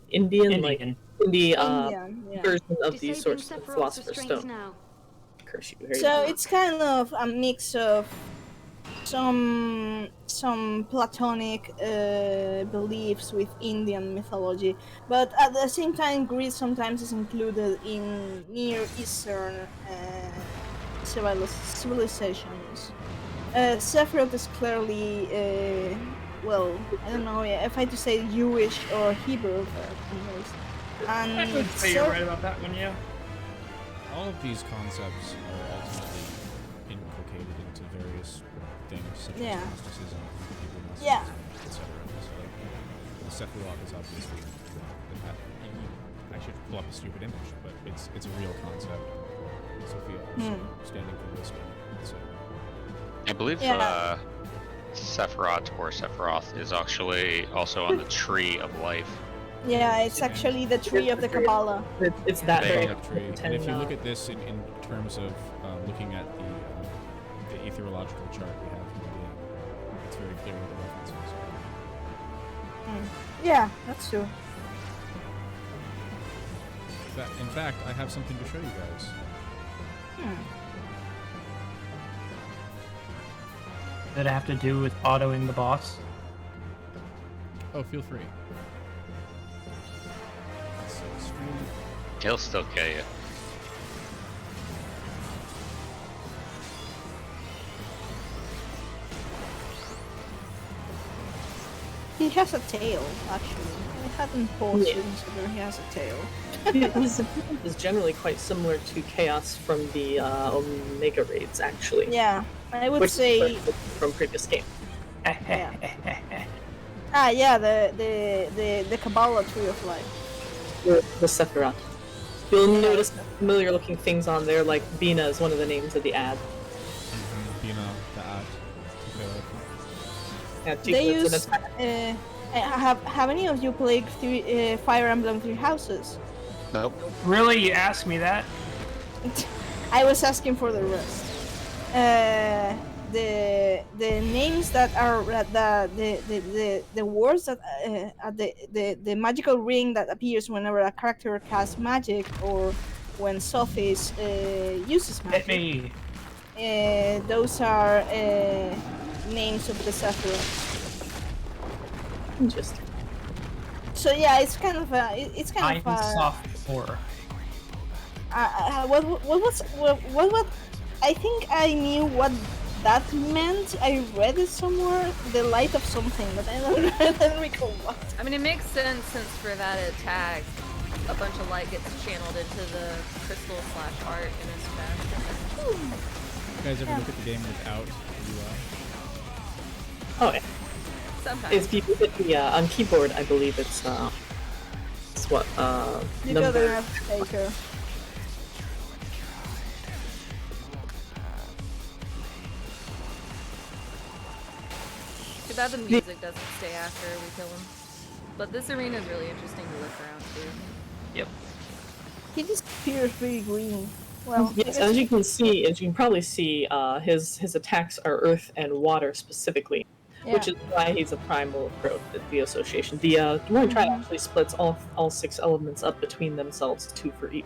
Indian. Like Indian, version of the source of Philosopher's Stone. Curse you, Harry. So it's kind of a mix of some Platonic beliefs with Indian mythology, but at the same time, Greece sometimes is included in Near Eastern civilizations. Sephiroth is clearly, well, I don't know if I had to say Jewish or Hebrew. And I would say you're right about that one, yeah. All of these concepts are ultimately inculcated into various things such Yeah. as mysticism, Hebrew Yeah. etc. So, like, the Sephiroth is obviously. I should pull up a stupid image, but it's a real concept. Sophia standing for wisdom. So. I believe Sephiroth or Sephiroth is actually also on the Tree of Life. Yeah, it's actually the tree of the Kabbalah. It's that They very have tree. And if you look at this in terms of looking at the aetherological chart we have in the game, it's very clear what the references are. Yeah, that's true. In fact, I have something to show you guys. Did it have to do with autoing the boss? Oh, feel free. So, He'll still kill you. He has a tail, actually. I hadn't paused to consider he has a tail. His appearance is generally quite similar to Chaos from the Omega raids, actually. Yeah, I would Which say is from previous game. yeah. The Kabbalah tree of life. The Sephiroth. You'll notice familiar looking things on there, like Bina is one of the names of the ad. Bina, the ad. Yeah, They use. Have any of you played Fire Emblem Three Houses? Nope. Really? You asked me that? I was asking for the rest. The names that are the words that the magical ring that appears whenever a character casts magic or when Sophis uses magic. Hit me. Those are names of the Sephiroth. Interesting. So yeah, it's kind of soft horror. What I think I knew what that meant. I read it somewhere. The light of something, but I don't recall what. I mean, it makes sense since for that attack, a bunch of light gets channeled into the crystal / art in a fashion. You guys ever look at the game without UI? Oh, yeah. Sometimes. If you hit the on keyboard, I believe it's what You number. got enough taker. Too bad the music doesn't stay after we kill him. But this arena is really interesting to look around too. Yep. He disappears pretty green. Well, Yes, as you can probably see, his attacks are earth and water specifically, which is why he's a primal growth at the association. The Dwarven triad actually splits all 6 elements up between themselves, 2 for each.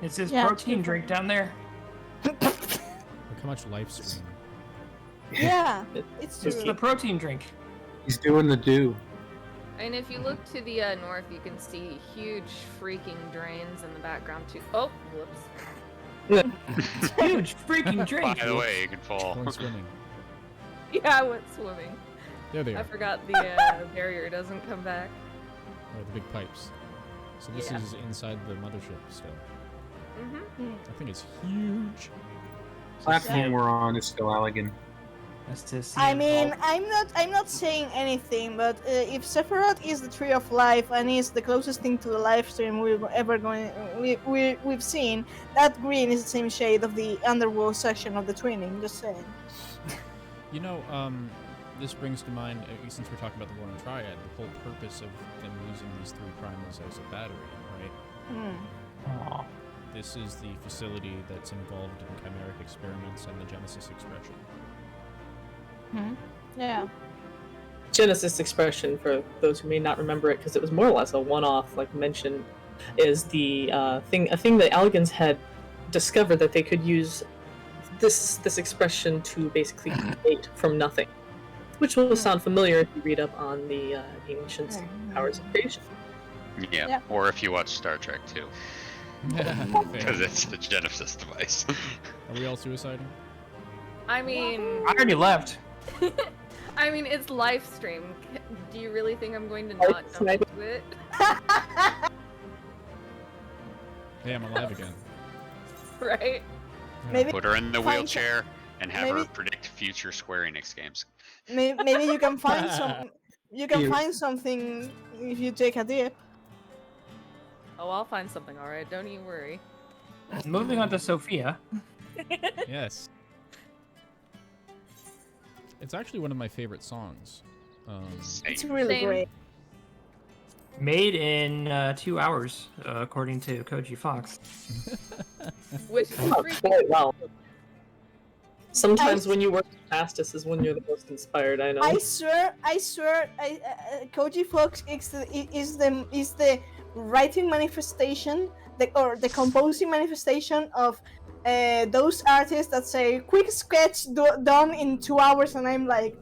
Is this Yeah, protein two- drink down there? Look how much life stream. yeah, it's This is true. the protein drink. He's doing the do. And if you look to the north, you can see huge freaking drains in the background too. Oh, whoops. Huge freaking drink. By the way, you can fall. Going swimming. Yeah, I went swimming. There they I are. forgot the barrier doesn't come back. Oh, the big pipes. So this Yeah. is inside the mothership still. Mm-hmm. I think it's huge. Platform we're on is still Allegan. That's to see I it mean, all. I'm not saying anything, but if Sephiroth is the tree of life and is the closest thing to the live stream we've seen, that green is the same shade of the underworld section of the twinning. Just saying. You know, this brings to mind, since we're talking about the Warren Triad, the whole purpose of them using these 3 primals as a battery, right? Aw. This is the facility that's involved in chimeric experiments and the Genesis expression. Yeah. Genesis expression, for those who may not remember it, because it was more or less a one-off, like mention, is the a thing that Alligans had discovered that they could use this expression to basically create from nothing, which will sound familiar if you read up on the ancient powers of creation. Yeah. Yeah. Or if you watch Star Trek too, because Fair. it's the Genesis device. Are we all suiciding? I mean, I already left. I mean, it's live stream. Do you really think I'm going to not jump into it? Hey, I'm alive again. Right? Maybe Put her in the Find wheelchair and have her maybe- predict future Square Enix games. maybe you can find some. You can find something if you take a dip. Oh, I'll find something, alright. Don't you worry. Moving on to Sophia. Yes. It's actually one of my favorite songs. It's Same. really Same. great. Made in 2 hours, according to Koji Fox. Which is Oh, freaking quite well. Sometimes when you work the fastest is when you're the most inspired. I know. I swear, Koji Fox is the writing manifestation, or the composing manifestation of those artists that say quick sketch done in 2 hours, and I'm like,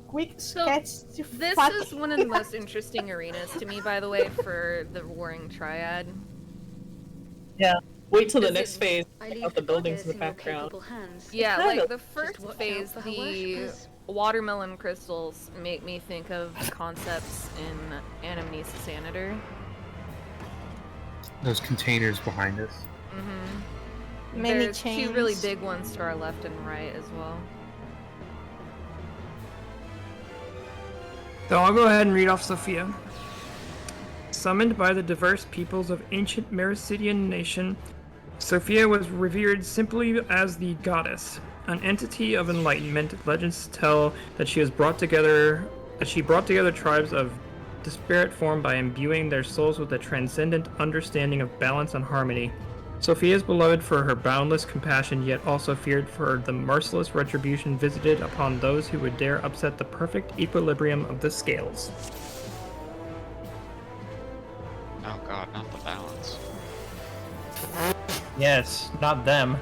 quick So, sketch. This fuck. is one of the most interesting arenas to me, by the way, for the Warring Triad. Wait till the Is next it- phase. I Check leave out the the buildings in the goddess in your background. capable hands. Yeah, kind like of- the first watch out phase, for her the worshippers. watermelon crystals make me think of concepts in Anamnesis Anator. Those containers behind us. Mm-hmm. Many There's 2 really chains. big ones to our left and right as well. So I'll go ahead and read off Sophia. Summoned by the diverse peoples of ancient Mericidian nation, Sophia was revered simply as the goddess, an entity of enlightenment. Legends tell that she brought together tribes of disparate form by imbuing their souls with a transcendent understanding of balance and harmony. Sophia is beloved for her boundless compassion, yet also feared for the merciless retribution visited upon those who would dare upset the perfect equilibrium of the scales. Oh god, not the balance. Yes, not them.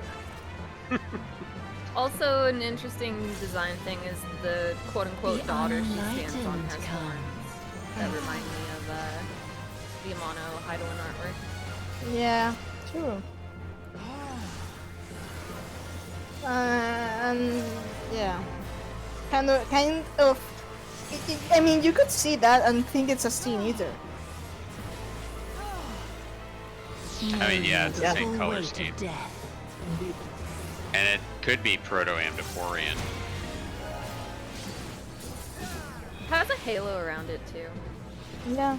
Also, an interesting design thing is the quote-unquote The daughter she stands on unenlightened has comes. horns that remind me of the Amano Heidelin artwork. Yeah, true. And yeah, kind of. I mean, you could see that and think it's a Steam Eater. I mean, yeah, it's the Yeah. same color Way to scheme. death. And it could be Proto-Amdophorian. has a halo around it too. Yeah.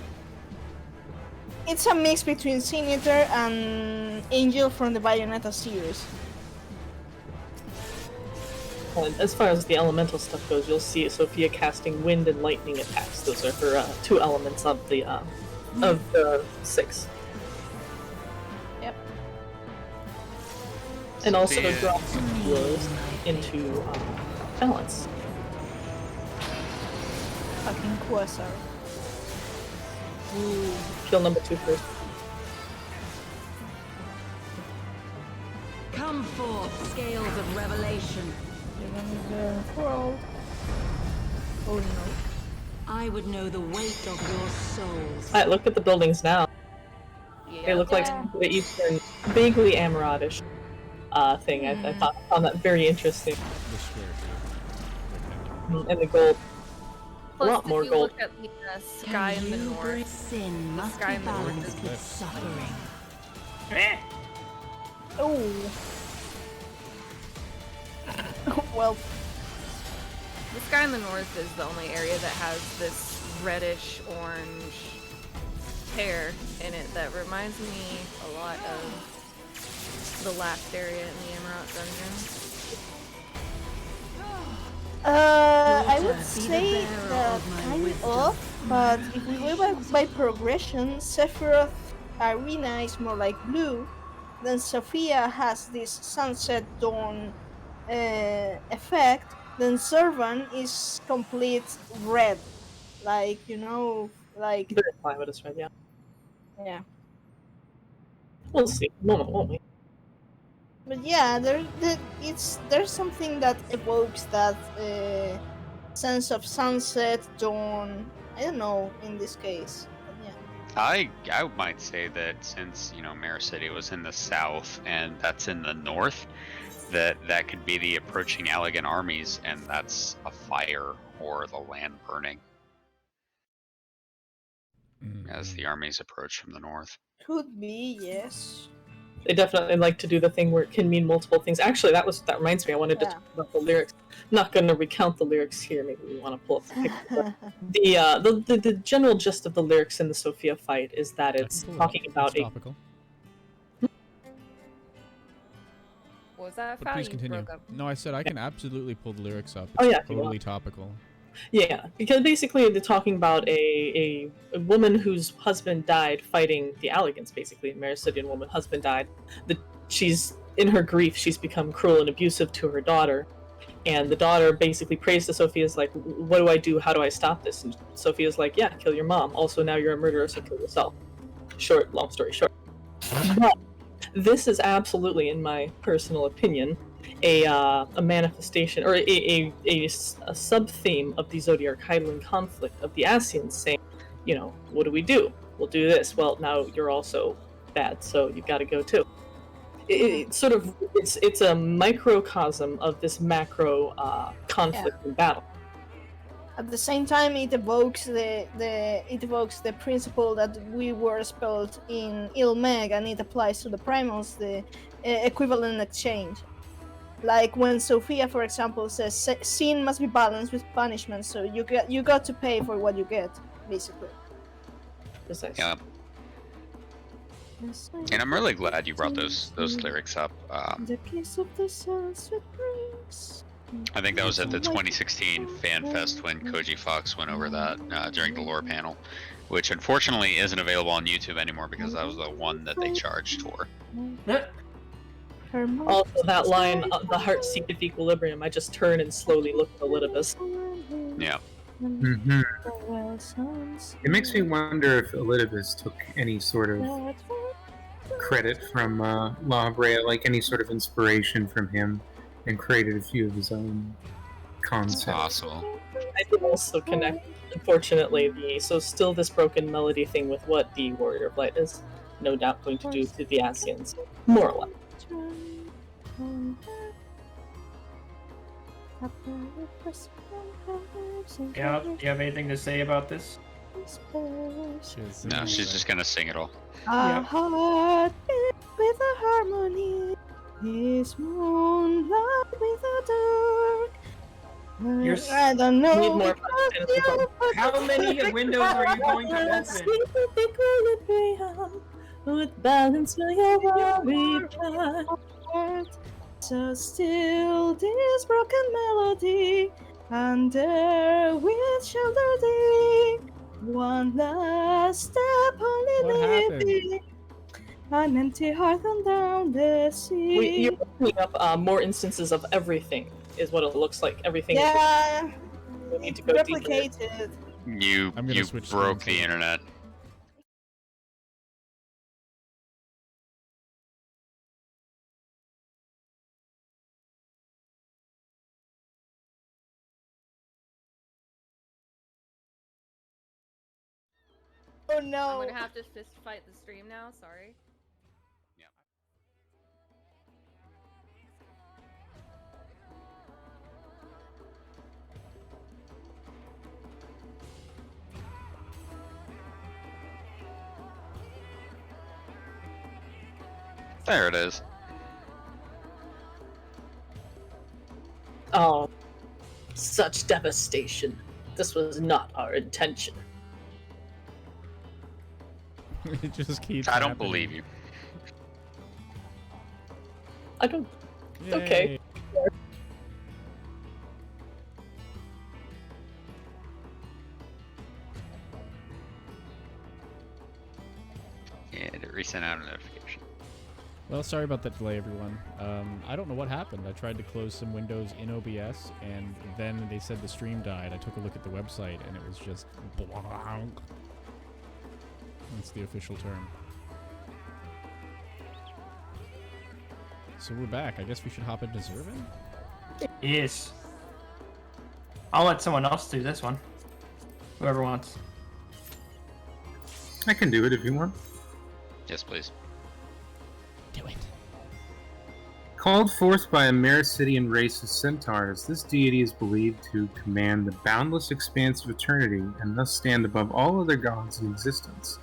It's a mix between Sin Eater and Angel from the Bayonetta series. And as far as the elemental stuff goes, you'll see Sophia casting wind and lightning attacks. Those are her 2 elements of the 6. Yep. And also Sophia- drops blows into balance. Fucking Quasar. Kill number 2 first. Come forth, scales of revelation. Oh no. I would know the weight of your souls. Alright, look at the buildings now. Yeah. They look like the Eastern, vaguely Amaradish thing. I found that very interesting. The square And the gold. Plus, a lot more if you gold. look at the sky in the north, Sin must sky be in the north balanced is with suffering. Oh. Well, the sky in the north is the only area that has this reddish orange hair in it that reminds me a lot of the last area in the Emerald Dungeon. I would Be the say bearer that of my kind wisdom. of, but if we go by progression, Sephiroth Arena is more like blue, then Sophia has this sunset dawn effect, then Servan is complete red, like, you know, like, Very climate is right, yeah. yeah. We'll see. Won't we? But yeah, there's something that evokes that sense of sunset, dawn. I don't know in this case. But yeah. I might say that since Mare City was in the south and that's in the north, that could be the approaching Allegan armies, and that's a fire or the land burning as the armies approach from the north. Could be, yes. They definitely like to do the thing where it can mean multiple things. Actually, that reminds me. I wanted to Yeah. talk about the lyrics. I'm not going to recount the lyrics here. Maybe we want to pull up the picture. The general gist of the lyrics in the Sophia fight is that it's talking about a. topical. What was that? But Foul? please You continue. broke up. No, I said I can absolutely pull the lyrics up. It's Oh, yeah, if you totally want. topical. Yeah, because basically they're talking about a woman whose husband died fighting the Allegans. Basically, a Mericidian woman, husband died. She's in her grief. She's become cruel and abusive to her daughter, and the daughter basically prays to Sophia's like, "What do I do? How do I stop this?" And Sophia's like, "Yeah, kill your mom. Also, now you're a murderer, so kill yourself." Long story short. But this is absolutely, in my personal opinion, a manifestation or a sub-theme of the Zodiac Hydaelyn conflict of the Ascians saying, what do we do? We'll do this. Well, now you're also bad, so you've got to go too. It's a microcosm of this macro conflict and battle. At the same time, it evokes the principle that we were spelled in Ilmeg, and it applies to the Primals, the equivalent exchange. Like when Sophia, for example, says sin must be balanced with punishment, so you got to pay for what you get, basically. Precisely. Yeah. And I'm really glad you brought those lyrics up. The kiss of the sunset brings. I think that was at the 2016 Fan Fest when Koji Fox went over that during the lore panel, which unfortunately isn't available on YouTube anymore because that was the one that they charged for. Also, that line, the heart seeketh equilibrium, I just turn and slowly look at Elidibus. Yeah. Mm-hmm. It makes me wonder if Elidibus took any sort of credit from La Brea, like any sort of inspiration from him, and created a few of his own concepts. Possible. I can also connect, unfortunately, so still this broken melody thing with what the Warrior of Light is no doubt going to do to the Ascians, more or less. Yeah, do you have anything to say about this? No, she's just gonna sing it all. A heart with a harmony is moonlight with a dark. I don't know. Need more because you put How the many perfect windows are you going to balance. open? They call it with balance for your worry part. So still this broken melody, under with shelter thee. One last step only What happened? leaving, an empty heart and down the sea. You're opening up more instances of everything, is what it looks like. Everything is Yeah, we need it's to go deeper. replicated. You I'm gonna switch broke screens the here. internet. Oh I'm no. gonna have to fist fight the stream now. Sorry. There it is. Oh, such devastation. This was not our intention. It just keeps I don't happening. believe you. I don't. Yay. Okay. Yeah, it resent out a notification. Well, sorry about that delay, everyone. I don't know what happened. I tried to close some windows in OBS, and then they said the stream died. I took a look at the website, and it was just blank. That's the official term. So we're back. I guess we should hop into Zervin? Yes. I'll let someone else do this one. Whoever wants. I can do it if you want. Yes, please. Do it. Called forth by a Mericidian race of centaurs, this deity is believed to command the boundless expanse of eternity and thus stand above all other gods in existence.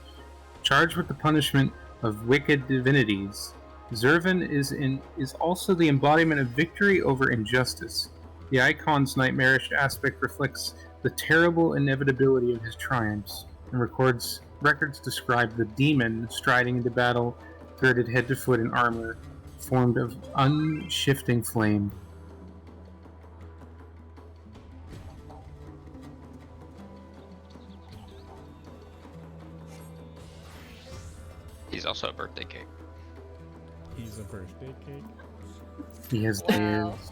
Charged with the punishment of wicked divinities, Zervin is also the embodiment of victory over injustice. The Eikons' nightmarish aspect reflects the terrible inevitability of his triumphs, and records describe the demon striding into battle, girded head to foot in armor, formed of unshifting flame. He's also a birthday cake. He's a birthday cake. He has Wow. layers.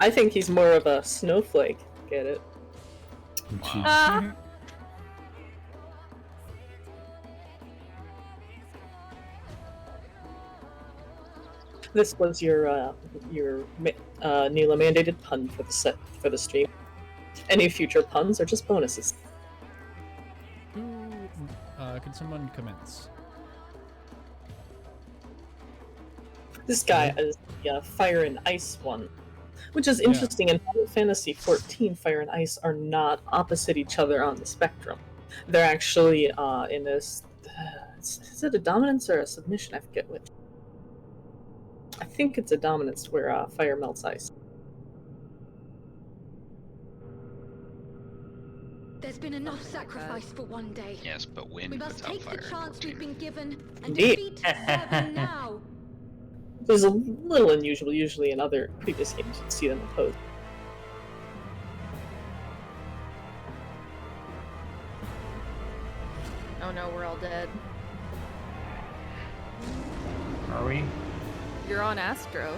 I think he's more of a snowflake. Get it? Wow. This was your Neela mandated pun for the set for the stream. Any future puns are just bonuses. Can someone commence? This guy is the Fire and Ice one, which is interesting. In Final Fantasy XIV, Fire and Ice are not opposite each other on the spectrum. They're actually in this. Is it a dominance or a submission? I forget which. I think it's a dominance where fire melts ice. There's been enough sacrifice for one day. Yes, but wind We must puts out take fire. the chance we've been given and Indeed. defeat Zervin now. There's a little unusual. Usually in other previous games, you'd see them opposed. Oh no, we're all dead. Are we? You're on Astro.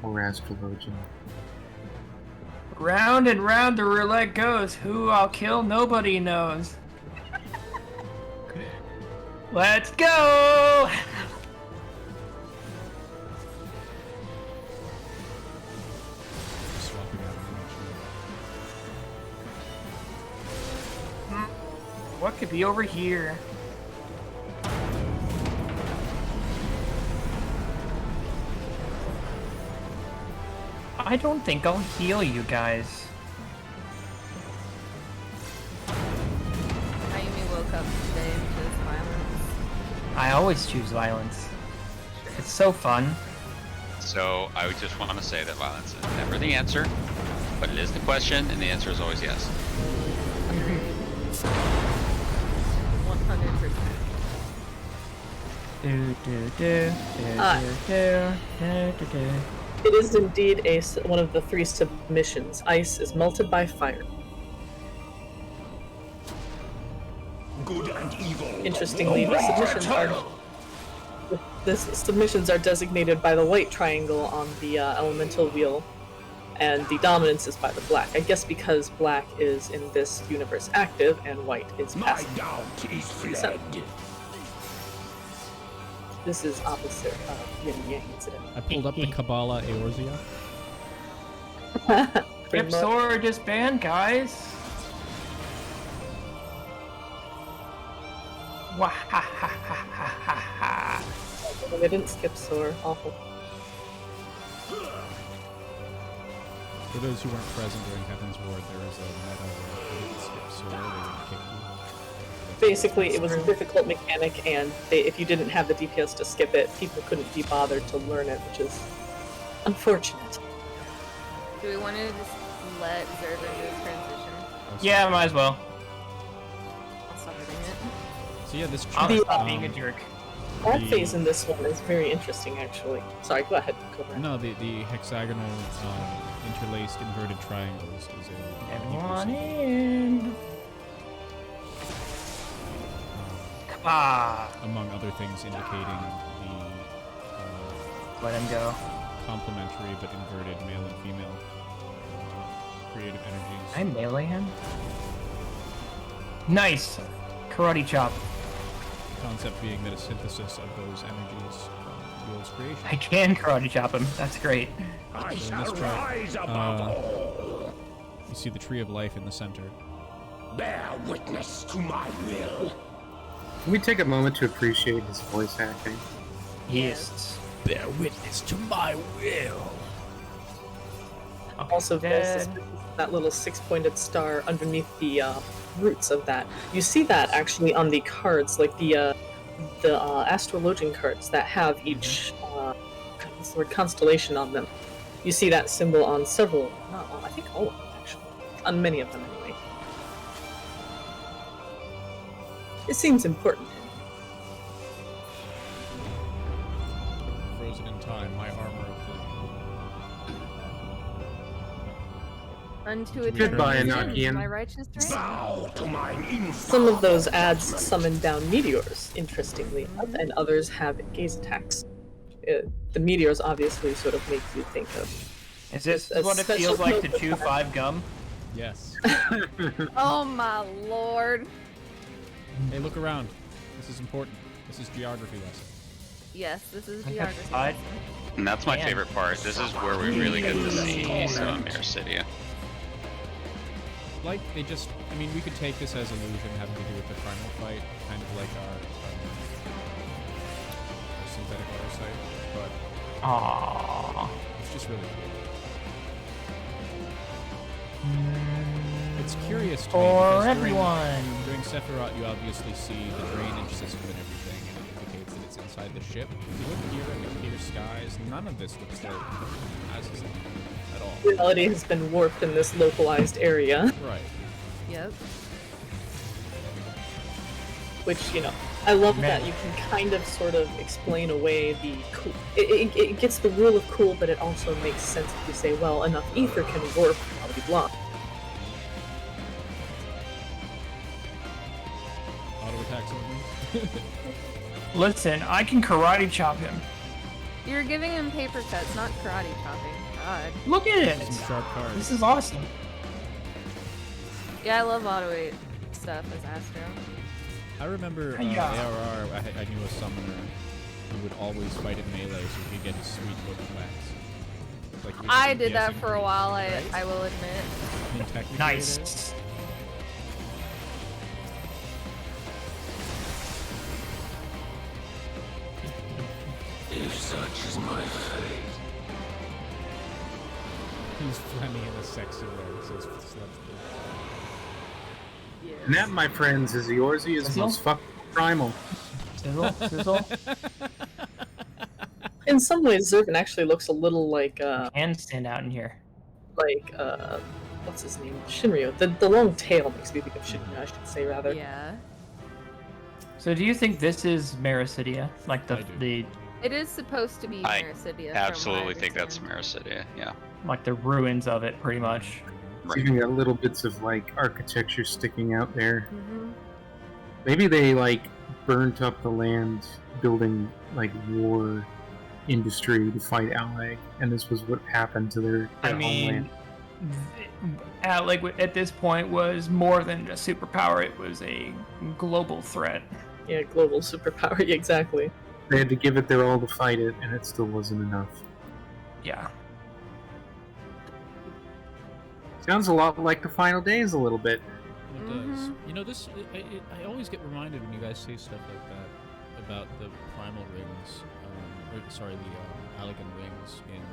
Poor astrologian. Round and round the roulette goes. Who I'll kill, nobody knows. Let's go! Swapping out an What could be over here? I don't think I'll heal you guys. Ayumi woke up today into this violence. I I always choose violence. It's so fun. So I would just want to say that violence is never the answer, but it is the question, and the answer is always yes. 100%. It is indeed one of the 3 submissions. Ice is melted by fire. Good and evil. Interestingly, the submissions are designated by the white triangle on the elemental wheel, and the dominance is by the black. I guess because black is in this universe active and white is passive. My doubt is fled. So, this is opposite yin and yang incident. I pulled up the Kabbalah Eorzea. Rip Sword just banned, guys. Wahahahaha. They didn't skip Soar. Awful. For those who weren't present during Heaven's Ward, there was a meta where if you didn't skip Soar, they would kick you. Basically, it was a difficult mechanic, and if you didn't have the DPS to skip it, people couldn't be bothered to learn it, which is unfortunate. Do we want to just let Zerva do his transition? Yeah, might as well. I'll stop doing it. So yeah, this I'll chart, stop being a jerk. That phase in this one is very interesting, actually. Sorry, go ahead. No, the hexagonal interlaced inverted triangles is a Everyone in. among other things indicating the let him go. complementary but inverted male and female creative energies. I melee him. Nice. Karate chop. Concept being that a synthesis of those energies yields creation. I can karate chop him. That's great. I So in shall this chart, rise above all. you see the tree of life in the center. Bear witness to my will. Can we take a moment to appreciate his voice acting? Yes. Bear witness to my will. Also, there's that little 6-pointed star underneath the roots of that. You see that actually on the cards, like the astrologian cards that have each what's the word, constellation on them. You see that symbol on several, not all, I think all of them actually, on many of them anyway. It seems important. Frozen in time, my armor of flame. Unto a Goodbye, transition, Anakian. my righteous strength. Bow to mine infamy. Some of those ads summon down meteors, interestingly enough, and others have gaze attacks. The meteors obviously sort of make you think of. Is this a what it special feels like to note chew of 5 gum? Yes. Oh my lord. Hey, look around. This is important. This is geography lesson. Yes, this is I got geography. side. And that's my Man. favorite part. This is where we really get to see some of Mirror City. Like, they just, I mean, we could take this as illusion having to do with the primal fight, kind of like our synthetic oversight, but Aww. it's just really cool. It's curious to me For because everyone. during Sephiroth you obviously see the drainage system and everything, and it indicates that it's inside the ship. If you look here at the clear skies, none of this looks like houses at all. Reality has been warped in this localized area, Right. Yep. which, you know, I love that you can kind of sort of explain away the cool. It gets the rule of cool, but it also makes sense if you say, well, enough ether can warp, blah, blah, blah. Auto attacks on me. Listen, I can karate chop him. You're giving him paper cuts, not karate chopping. God. Look at it. Some sharp cards. This is awesome. Yeah, I love auto 8 stuff as Astro. I remember Hi-ya. ARR, I knew a summoner who would always fight in melee so he could get his sweet book wax. Like, he was I a did that DPS for a increase, while, right? I will admit. I mean, technically it Nice. is. If such is my fate. He's Flemmy in a sexy way, says Slapstick. And that, my friends, is Eorzea's most fucking primal. Sizzle, sizzle. In some ways, Zervin actually looks a little like Can stand out in here. like what's his name? Shinryu. The long tail makes me think of Shinryu, I should say rather. Yeah. So do you think this is Mericidia? Like the It is supposed to be I Mericidia. absolutely think that's Mericidia, yeah. like the ruins of it, pretty much. Even got little bits of like architecture sticking out there. Mm-hmm. Maybe they like burnt up the land building like war industry to fight Alleg, and this was what happened to their I mean, homeland. Alleg at this point was more than a superpower. It was a global threat. Yeah, global superpower, exactly. They had to give it their all to fight it, and it still wasn't enough. Yeah. Sounds a lot like the final days a little bit. It does. You know, this I always get reminded when you guys say stuff like that about the primal rings, the Allegan rings in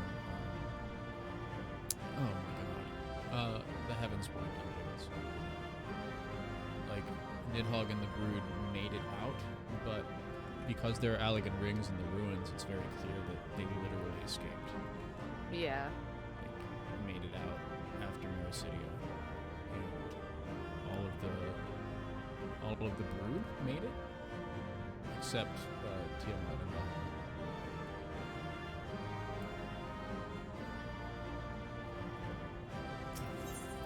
oh my god, the Heavensward rings. Like Nidhogg and the Brood made it out, but because there are Allegan rings in the ruins, it's very clear that they literally escaped. Yeah. Like, made it out after Mericidia, and all of the Brood made it, except Tiamat and Bahamut.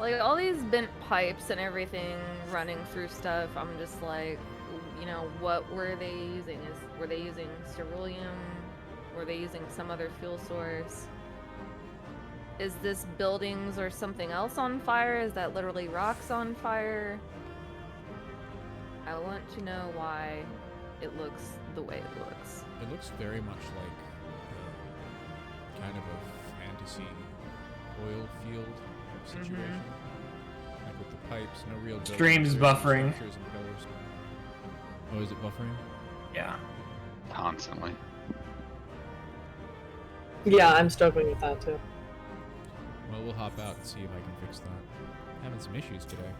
Like all these bent pipes and everything running through stuff, I'm just like, you know, what were they using? Were they using ceruleum? Were they using some other fuel source? Is this buildings or something else on fire? Is that literally rocks on fire? I want to know why it looks the way it looks. It looks very much like kind of a fantasy oil field situation. Like with the pipes, no real buildings, Stream's there's no buffering. structures and pillars. Oh, is it buffering? Yeah. Constantly. Yeah, I'm struggling with that too. Well, we'll hop out and see if I can fix that. Having some issues today.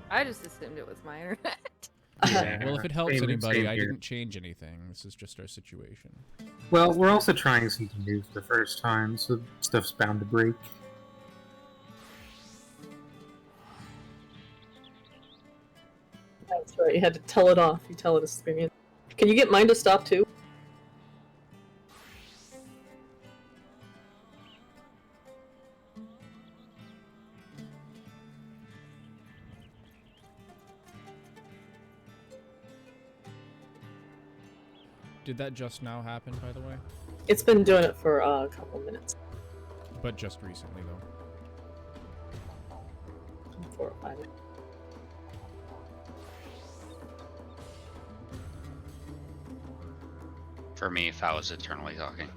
I just assumed it was my internet. Yeah, Well, if it helps same anybody, I here. didn't change anything. This is just our situation. Well, we're also trying something new for the first time, so stuff's bound to break. That's right, you had to tell it off. You tell it experience. Can you get mine to stop too? Did that just now happen, by the way? It's been doing it for a couple minutes. But just recently, though. 4 or 5 minutes. For me, if I was eternally talking.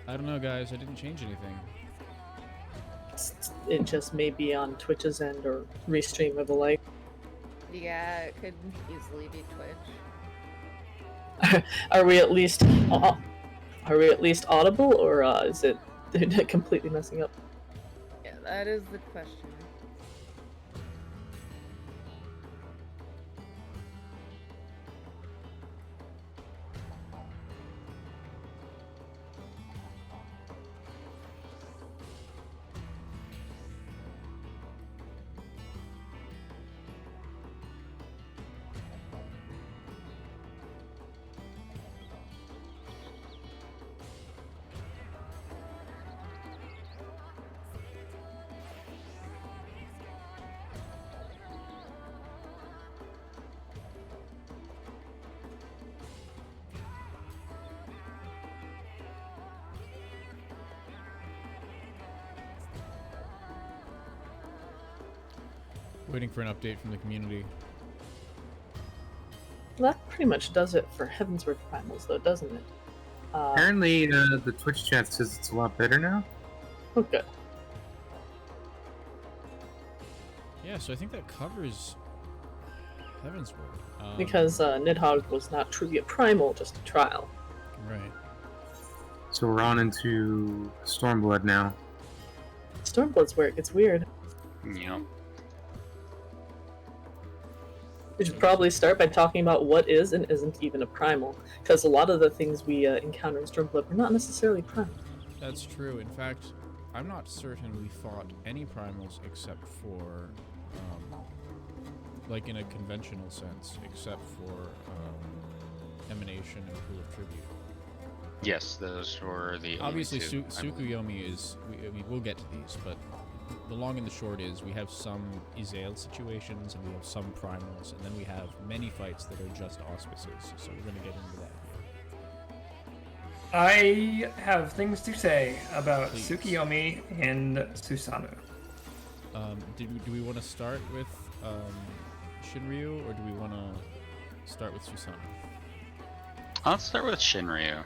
I don't know, guys. I didn't change anything. It just may be on Twitch's end or restream or the like. Yeah, it could easily be Twitch. Are we at least audible, or is it completely messing up? Yeah, that is the question. Waiting for an update from the community. That pretty much does it for Heavensward Primals, though, doesn't it? Apparently, the Twitch chat says it's a lot better now. Oh, good. Yeah, so I think that covers Heavensward. Because Nidhogg was not truly a primal, just a trial. Right. So we're on into Stormblood now. Stormblood's where it gets weird. Yeah. We should probably start by talking about what is and isn't even a primal, because a lot of the things we encounter in Stormblood are not necessarily primal. That's true. In fact, I'm not certain we fought any primals except for, like in a conventional sense, except for Emanation and Pool of Tribute. Yes, those were the Obviously, only two, I believe. Tsukuyomi is. We'll get to these, but the long and the short is we have some Izael situations and we have some primals, and then we have many fights that are just auspices. So we're going to get into that here. I have things to say about Please. Tsukuyomi and Susanoo. Do we want to start with Shinryu, or do we want to start with Susanoo? Let's start with Shinryu.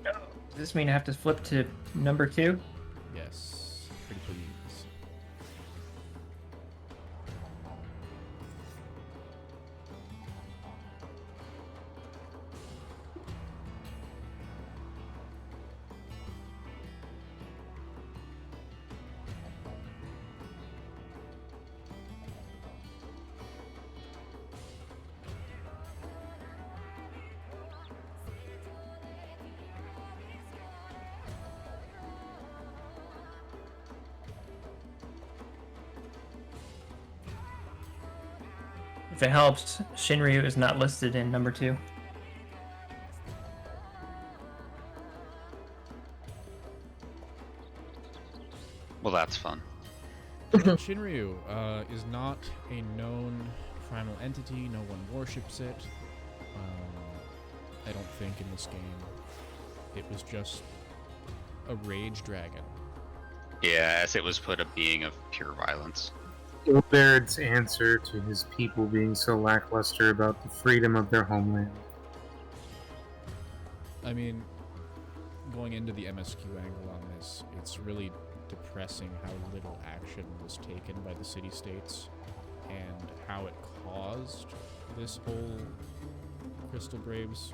Does this mean I have to flip to number 2? Yes, pretty please. If it helps, Shinryu is not listed in number 2. Well, that's fun. Shinryu is not a known primal entity. No one worships it. I don't think in this game. It was just a rage dragon. Yeah, as it was put, a being of pure violence. Ilbaird's answer to his people being so lackluster about the freedom of their homeland. I mean, going into the MSQ angle on this, it's really depressing how little action was taken by the city-states and how it caused this whole Crystal Braves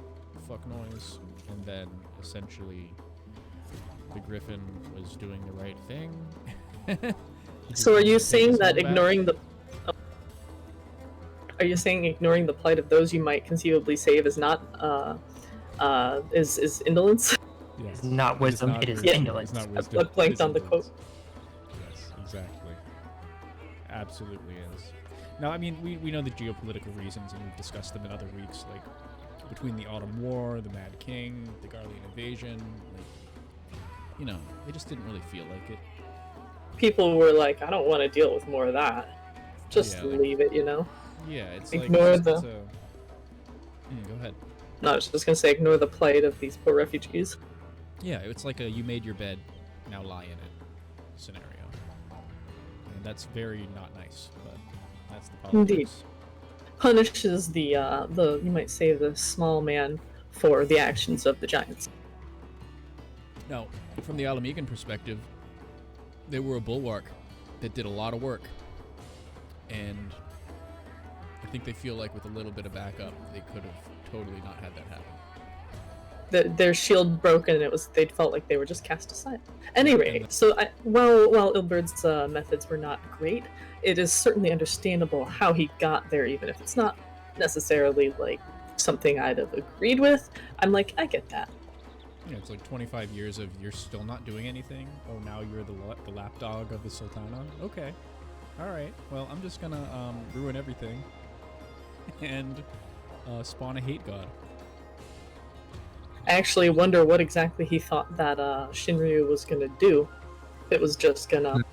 fuck noise, and then essentially the Griffin was doing the right thing. So are you saying that back. ignoring the... Are you saying ignoring the plight of those you might conceivably save is not, is indolence? Yes. It's not wisdom, it is Yeah. indolence. It's not I wisdom. blanked it's on the indolence. quote. Yes, exactly. Absolutely is. Now, I mean, we know the geopolitical reasons, and we've discussed them in other weeks, like between the Autumn War, the Mad King, the Garlean invasion, like, you know, they just didn't really feel like it. People were like, I don't want to deal with more of that. Just Yeah, like- leave it, you know? Yeah, it's Ignore like it's the- go ahead. No, I was just gonna say, ignore the plight of these poor refugees. Yeah, it's like a you made your bed, now lie in it scenario. And that's very not nice, but that's the politics. Indeed. Punishes the you might say the small man for the actions of the giants. Now, from the Alamegan perspective, they were a bulwark that did a lot of work. And I think they feel like with a little bit of backup, they could have totally not had that happen. Their shield broke, and they felt like they were just cast aside. Anyway, so while Ilbaird's methods were not great, it is certainly understandable how he got there, even if it's not necessarily like something I'd have agreed with. I'm like, I get that. Yeah, it's like 25 years of you're still not doing anything. Oh, now you're the lapdog of the Sultana. Okay, all right. Well, I'm just gonna ruin everything and spawn a hate god. I actually wonder what exactly he thought that Shinryu was gonna do. If it was just gonna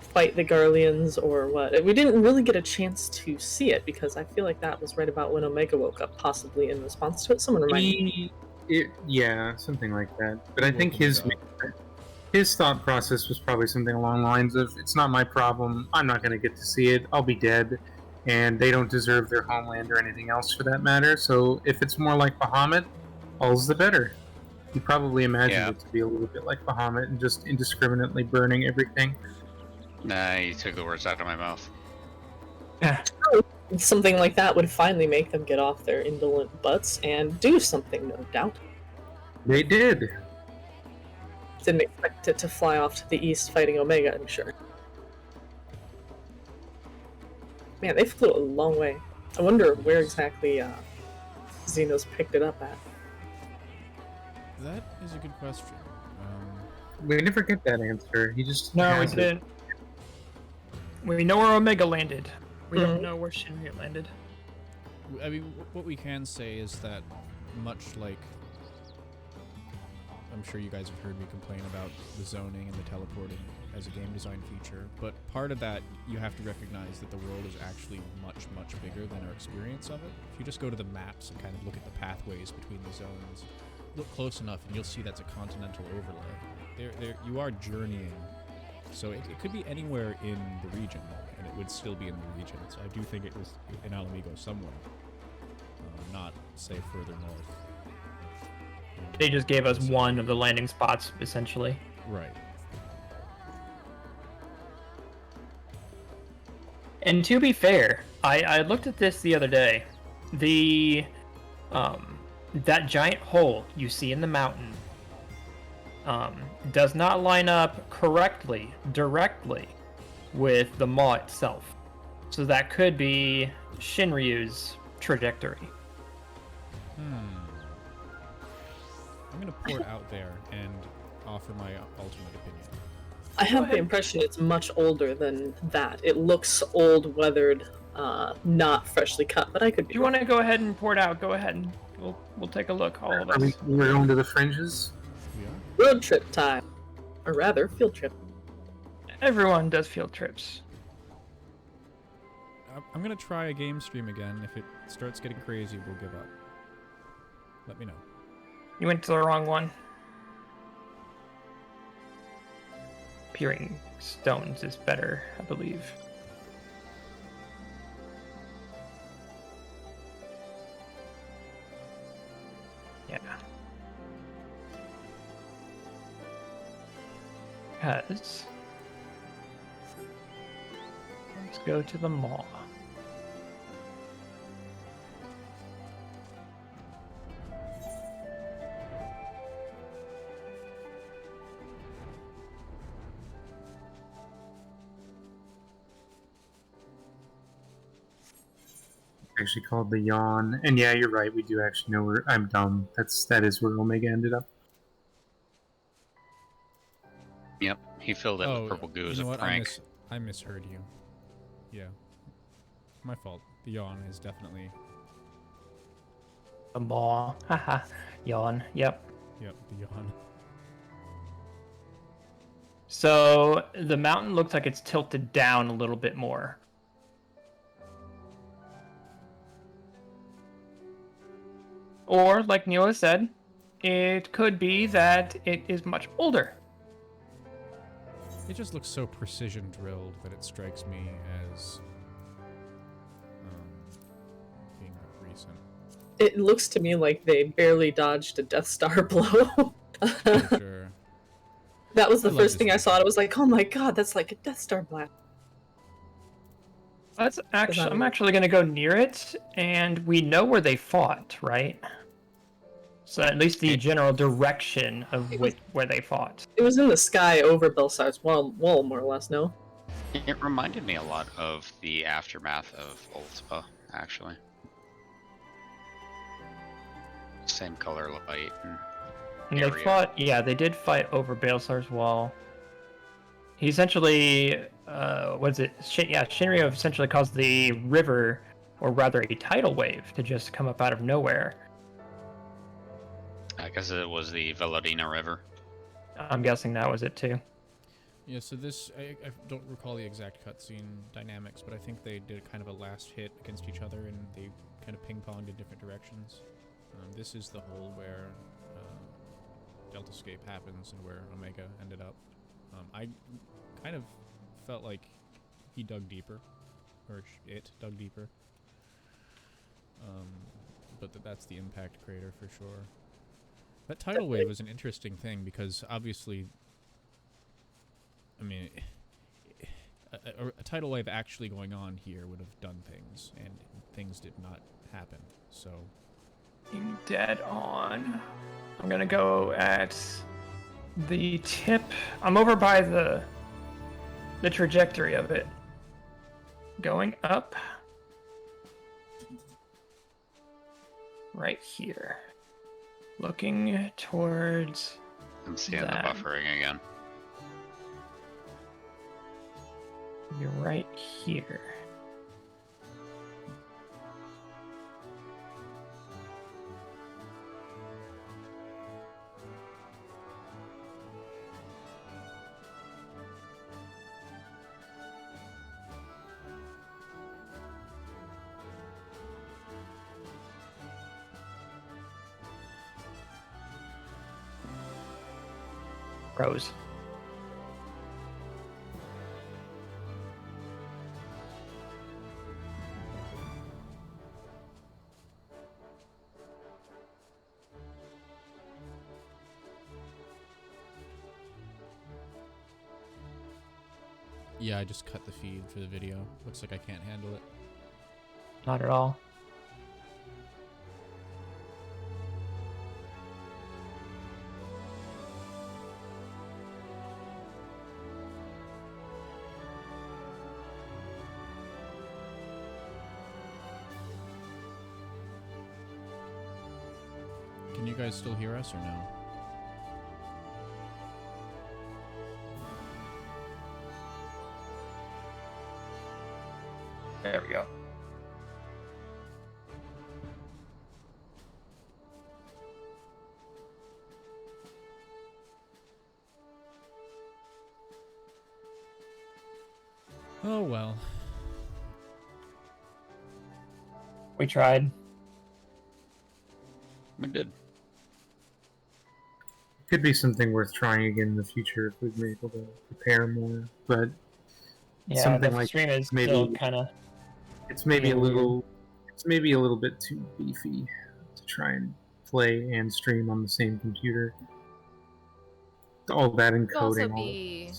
fight the Garleans or what. We didn't really get a chance to see it because I feel like that was right about when Omega woke up, possibly in response to it. Someone remind me. Yeah, something like that. But I think his thought process was probably something along the lines of, it's not my problem, I'm not going to get to see it, I'll be dead. and they don't deserve their homeland or anything else for that matter. So if it's more like Bahamut, all's the better. You probably imagined it to be a little bit like Bahamut and just indiscriminately burning everything. Nah, you took the words out of my mouth. Something like that would finally make them get off their indolent butts and do something, no doubt. They did. Didn't expect it to fly off to the east fighting Omega, I'm sure. Man, they flew a long way. I wonder where exactly Xenos picked it up at. That is a good question. We never get that answer. He just No, we has it. didn't. We know where Omega landed. We don't know where Shinryu landed. I mean, what we can say is that much like... I'm sure you guys have heard me complain about the zoning and the teleporting as a game design feature, but part of that, you have to recognize that the world is actually much, much bigger than our experience of it. If you just go to the maps and kind of look at the pathways between the zones, look close enough and you'll see that's a continental overlay. You are journeying, so it could be anywhere in the region, and it would still be in the region. So I do think it was in Alamigo somewhere, not, say, further north. They just gave us one of the landing spots, essentially. Right. And to be fair, I looked at this the other day. The that giant hole you see in the mountain does not line up directly with the maw itself. So that could be Shinryu's trajectory. I'm going to port out there and offer my alternate opinion. I have the impression it's much older than that. It looks old, weathered, not freshly cut, but I could be If you want to go ahead and port out, go ahead and we'll take a look, all of us. We're going to the fringes? Yeah. Road trip time. Or rather, field trip. Everyone does field trips. I'm going to try a game stream again. If it starts getting crazy, we'll give up. Let me know. You went to the wrong one. Peering stones is better, I believe. Yeah. Because let's go to the mall. Actually called the Yawn. And yeah, you're right, we do actually know where I'm dumb. That is where Omega ended up. Yep, he filled it with purple goo as a prank. I misheard you. Yeah. My fault. The yawn is definitely... The mall. Haha. Yawn. Yep. Yep, the yawn. So the mountain looks like it's tilted down a little bit more. Or, like Neela said, it could be that it is much older. It just looks so precision drilled that it strikes me as being recent. It looks to me like they barely dodged a Death Star blow. For sure. That was the first thing I saw. I was like, oh my god, that's like a Death Star blast. That's actually, I'm actually going to go near it, and we know where they fought, right? So at least the general direction of where they fought. It was in the sky over Belsar's wall, more or less, no? It reminded me a lot of the aftermath of Ultima, actually. Same color light. And they fought, yeah, they did fight over Belsar's wall. He essentially, Shinryu essentially caused the river, or rather a tidal wave, to just come up out of nowhere. I guess it was the Veladina River. I'm guessing that was it too. Yeah, so this, I don't recall the exact cutscene dynamics, but I think they did kind of a last hit against each other, and they kind of ping-ponged in different directions. This is the hole where Deltascape happens and where Omega ended up. I kind of felt like he dug deeper or it dug deeper. But that's the impact crater for sure. That tidal wave was an interesting thing because obviously, I mean, a tidal wave actually going on here would have done things, and things did not happen. So, Dead on. I'm gonna go at the tip. I'm over by the trajectory of it. Going up. Right here. Looking towards I'm seeing that. the buffering again. You're right here. Rose. yeah, I just cut the feed for the video. Looks like I can't handle it. Not at all. Can you guys still hear us or no? There we go. Oh well. We tried. We did. Could be something worth trying again in the future if we've been able to prepare more. But Yeah, something the like stream is maybe still kind of. it's maybe a little, it's maybe a little bit too beefy to try and play and stream on the same computer. All that It could also encoding. be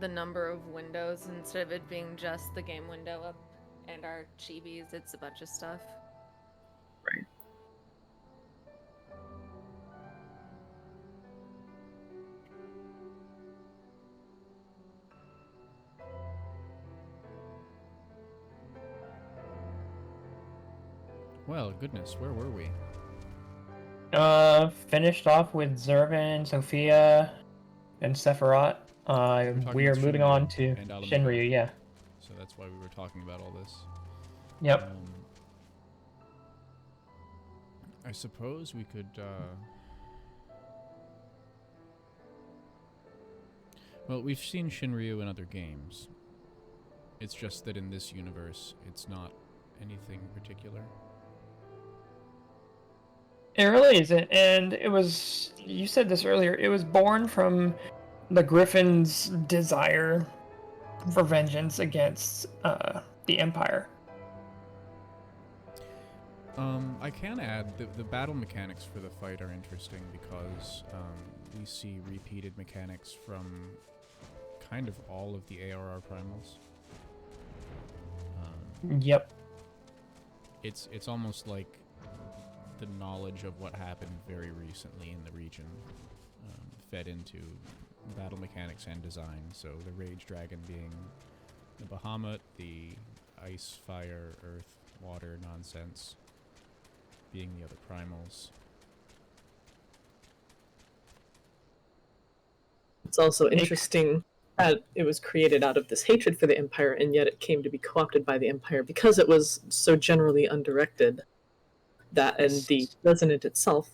the number of windows instead of it being just the game window up and our chibis. It's a bunch of stuff. Right. Well, goodness, where were we? Finished off with Zervin, Sophia, and Sephiroth. talking We are about moving Shinryu on to and Alameda. Shinryu, yeah. So that's why we were talking about all this. Yep. I suppose we could, well, we've seen Shinryu in other games. It's just that in this universe, it's not anything particular. It really isn't, and it was, you said this earlier, it was born from the Griffin's desire for vengeance against the Empire. I can add, the battle mechanics for the fight are interesting because we see repeated mechanics from kind of all of the ARR Primals. Yep. It's almost like the knowledge of what happened very recently in the region fed into battle mechanics and design. So the Rage Dragon being the Bahamut, the Ice, Fire, Earth, Water nonsense being the other Primals. It's also interesting that it was created out of this hatred for the Empire, and yet it came to be co-opted by the Empire because it was so generally undirected. That and the resonant itself.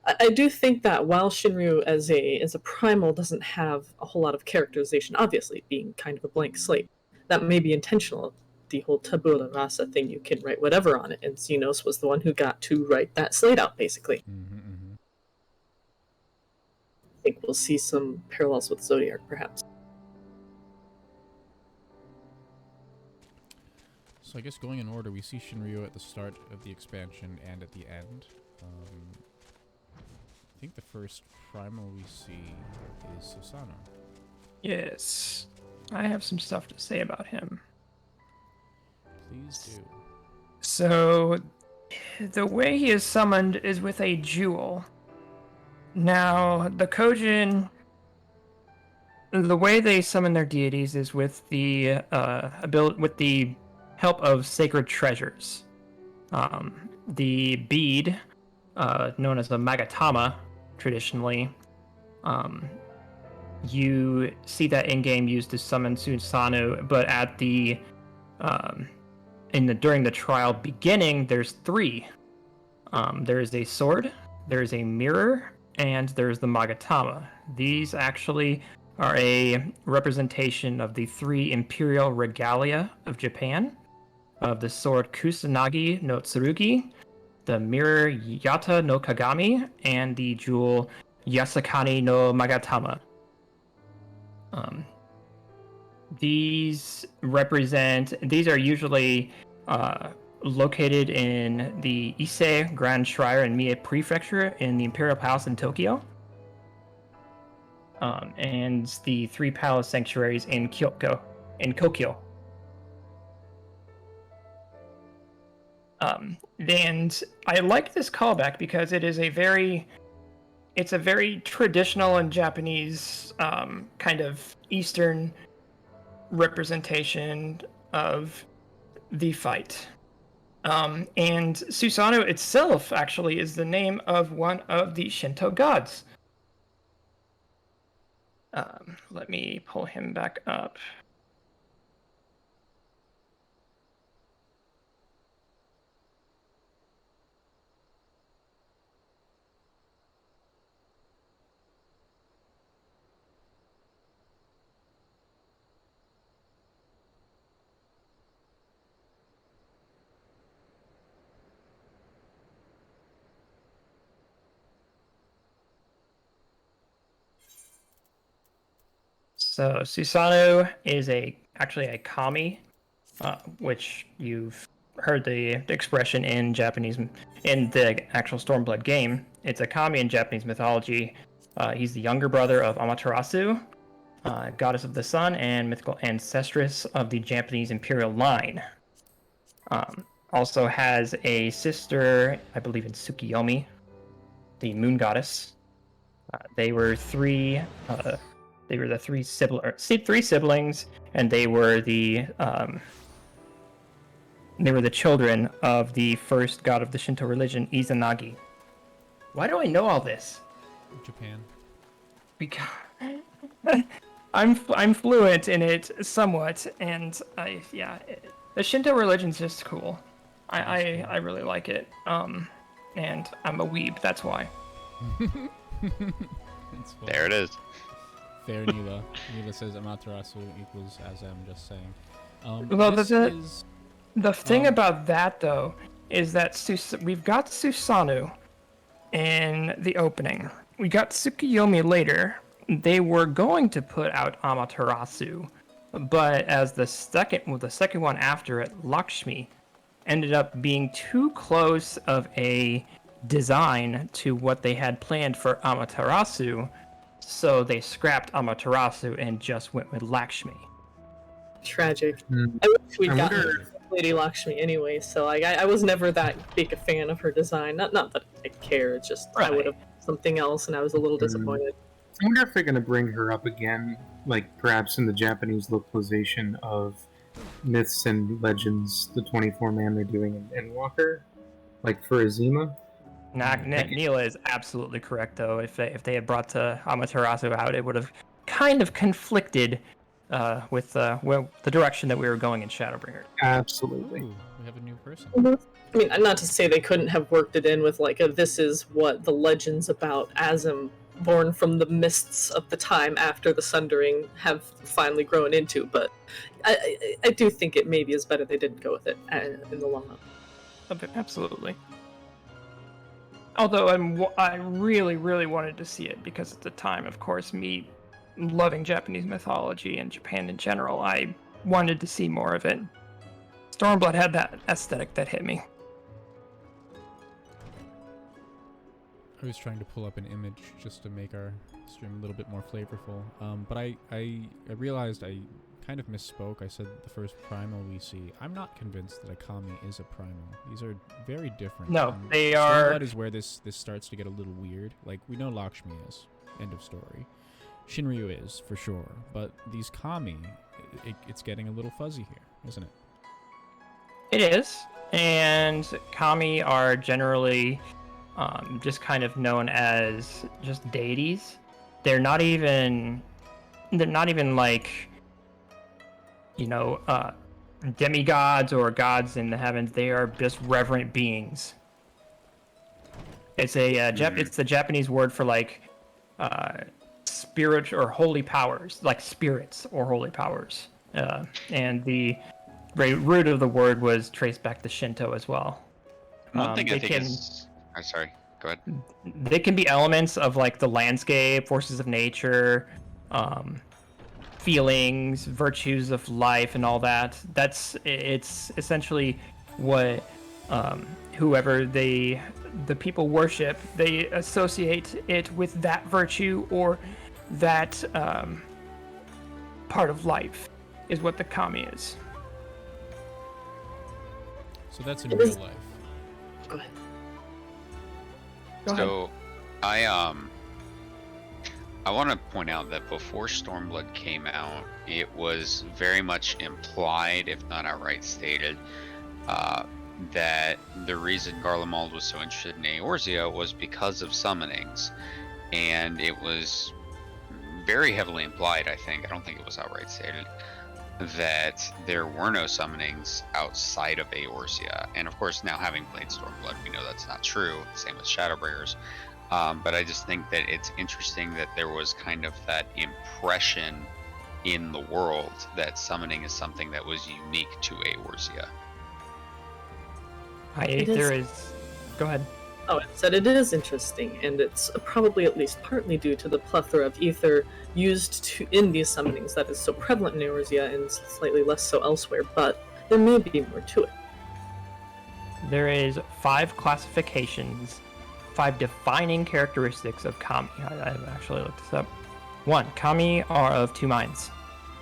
I do think that while Shinryu as a primal doesn't have a whole lot of characterization, obviously being kind of a blank slate, that may be intentional. The whole tabula rasa thing, you can write whatever on it, and Xenos was the one who got to write that slate out, basically. I think we'll see some parallels with Zodiac, perhaps. So I guess going in order, we see Shinryu at the start of the expansion and at the end. I think the first primal we see is Susano. Yes. I have some stuff to say about him. Please do. So, the way he is summoned is with a jewel. Now, the Kojin, the way they summon their deities is with the help of sacred treasures. The bead, known as a Magatama, traditionally, you see that in-game used to summon Susanoo, but at the during the trial beginning, there's 3. There is a sword, there is a mirror, and there's the Magatama. These actually are a representation of the 3 imperial regalia of Japan, of the sword Kusanagi no Tsurugi, the mirror Yata no Kagami, and the jewel Yasakani no Magatama. These are usually located in the Ise Grand Shrine in Mie Prefecture in the Imperial Palace in Tokyo. And the 3 palace sanctuaries in Kokyo. And I like this callback because it's a very traditional and Japanese kind of Eastern representation of the fight. And Susanoo itself actually is the name of one of the Shinto gods. Let me pull him back up. So Susanoo is actually a kami, which you've heard the expression in Japanese in the actual Stormblood game. It's a kami in Japanese mythology. He's the younger brother of Amaterasu, goddess of the sun and mythical ancestress of the Japanese imperial line. Also has a sister, I believe, in Tsukiyomi, the moon goddess. They were the 3 siblings, and they were the children of the first god of the Shinto religion, Izanagi. Why do I know all this? Japan. Because I'm fluent in it somewhat, and the Shinto religion's just cool. I really like it. And I'm a weeb, that's why. There it is. Fair, Neela. Neela says Amaterasu equals as I'm just saying. Well, the thing about that, though, is that we've got Susanoo in the opening. We got Tsukiyomi later. They were going to put out Amaterasu, but as the second one after it, Lakshmi, ended up being too close of a design to what they had planned for Amaterasu, so they scrapped Amaterasu and just went with Lakshmi. Tragic. I wish we'd gotten Lady Lakshmi anyway, so I was never that big a fan of her design. Not that I care, it's just I would have something else and I was a little disappointed. I wonder if they're going to bring her up again, like perhaps in the Japanese localization of Myths and Legends, the 24-man they're doing in Endwalker, like for Azima. Neela is absolutely correct, though. If they had brought Amaterasu out, it would have kind of conflicted with the direction that we were going in Shadowbringer. Absolutely. Ooh, we have a new person. I mean, not to say they couldn't have worked it in with like this is what the legends about Azim, born from the mists of the time after the Sundering, have finally grown into, but I do think it maybe is better they didn't go with it in the long run. Absolutely. Although I really, really wanted to see it because at the time, of course, me loving Japanese mythology and Japan in general, I wanted to see more of it. Stormblood had that aesthetic that hit me. I was trying to pull up an image just to make our stream a little bit more flavorful. But I realized I kind of misspoke. I said the first primal we see. I'm not convinced that a kami is a primal. These are very different. No, they are. Stormblood is where this starts to get a little weird. Like, we know Lakshmi is. End of story. Shinryu is, for sure. But these kami, it's getting a little fuzzy here, isn't it? It is. And kami are generally just kind of known as just deities. They're not even like, you know, demigods or gods in the heavens. They are just reverent beings. It's a it's the Japanese word for like spirit or holy powers, like spirits or holy powers. And the root of the word was traced back to Shinto as well. One thing I think is... I'm sorry, go ahead. They can be elements of like the landscape, forces of nature, feelings, virtues of life, and all that. It's essentially what whoever the people worship, they associate it with that virtue or that part of life is what the kami is. So that's in real life. Go ahead. So, I want to point out that before Stormblood came out, it was very much implied, if not outright stated, that the reason Garlemald was so interested in Eorzea was because of summonings, and it was very heavily implied, I think, I don't think it was outright stated, that there were no summonings outside of Eorzea. And of course, now having played Stormblood, we know that's not true, same with Shadowbringers. But I just think that it's interesting that there was kind of that impression in the world that summoning is something that was unique to Eorzea. Go ahead. Oh, I said it is interesting, and it's probably at least partly due to the plethora of ether used in these summonings that is so prevalent in Eorzea and slightly less so elsewhere, but there may be more to it. There is 5 classifications, 5 defining characteristics of kami. I've actually looked this up. 1. Kami are of 2 minds.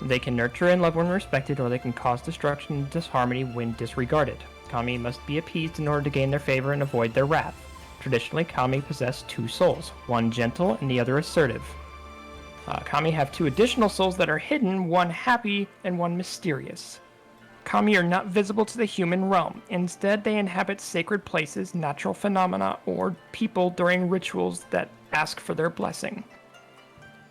They can nurture and love when respected, or they can cause destruction and disharmony when disregarded. Kami must be appeased in order to gain their favor and avoid their wrath. Traditionally, kami possess 2 souls, one gentle and the other assertive. Kami have 2 additional souls that are hidden, one happy and one mysterious. Kami are not visible to the human realm. Instead, they inhabit sacred places, natural phenomena, or people during rituals that ask for their blessing.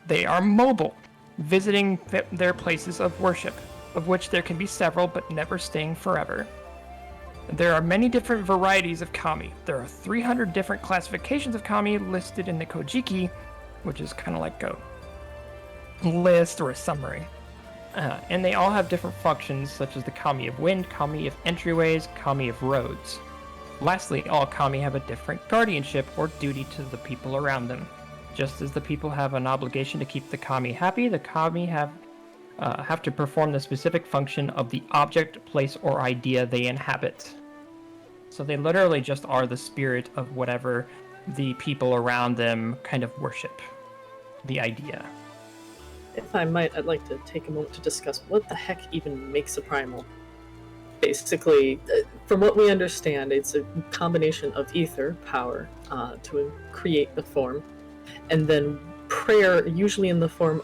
They are mobile, visiting their places of worship, of which there can be several, but never staying forever. There are many different varieties of kami. There are 300 different classifications of kami listed in the Kojiki, which is kind of like a list or a summary. And they all have different functions, such as the kami of wind, kami of entryways, kami of roads. Lastly, all kami have a different guardianship or duty to the people around them. Just as the people have an obligation to keep the kami happy, the kami have to perform the specific function of the object, place, or idea they inhabit. So they literally just are the spirit of whatever the people around them kind of worship. The idea. If I might, I'd like to take a moment to discuss what the heck even makes a primal. Basically, from what we understand, it's a combination of ether, power, to create the form, and then prayer, usually in the form,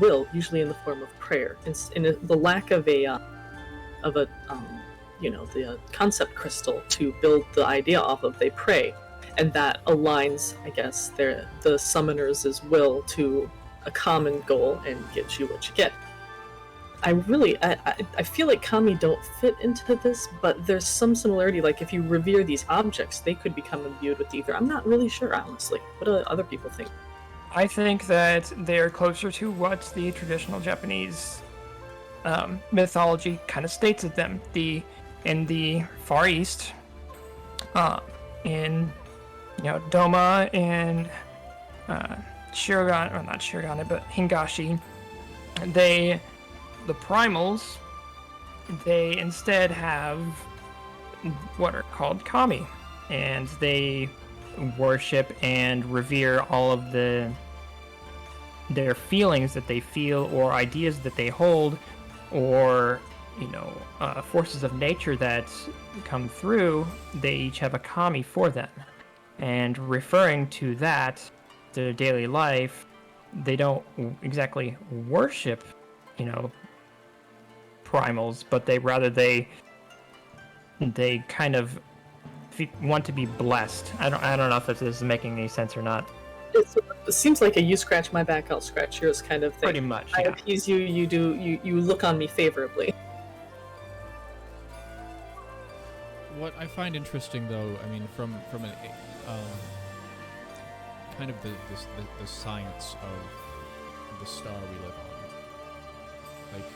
will, usually in the form of prayer. In the lack of the concept crystal to build the idea off of, they pray, and that aligns, I guess, the summoners' will to a common goal and gets you what you get. I feel like kami don't fit into this, but there's some similarity. Like if you revere these objects, they could become imbued with ether. I'm not really sure, honestly. What do other people think? I think that they're closer to what the traditional Japanese mythology kind of states of them. In the Far East, in Doma and Shirogane, or not Shirogane, but Hingashi, the primals they instead have what are called kami, and they worship and revere all of their feelings that they feel, or ideas that they hold, or forces of nature that come through. They each have a kami for them, and referring to that, their daily life, they don't exactly worship, primals, but they kind of want to be blessed. I don't know if this is making any sense or not. It seems like a you scratch my back, I'll scratch yours kind of thing. Pretty much, I yeah. appease you, you look on me favorably. What I find interesting, though, I mean, from an kind of the science of the star we live on, like,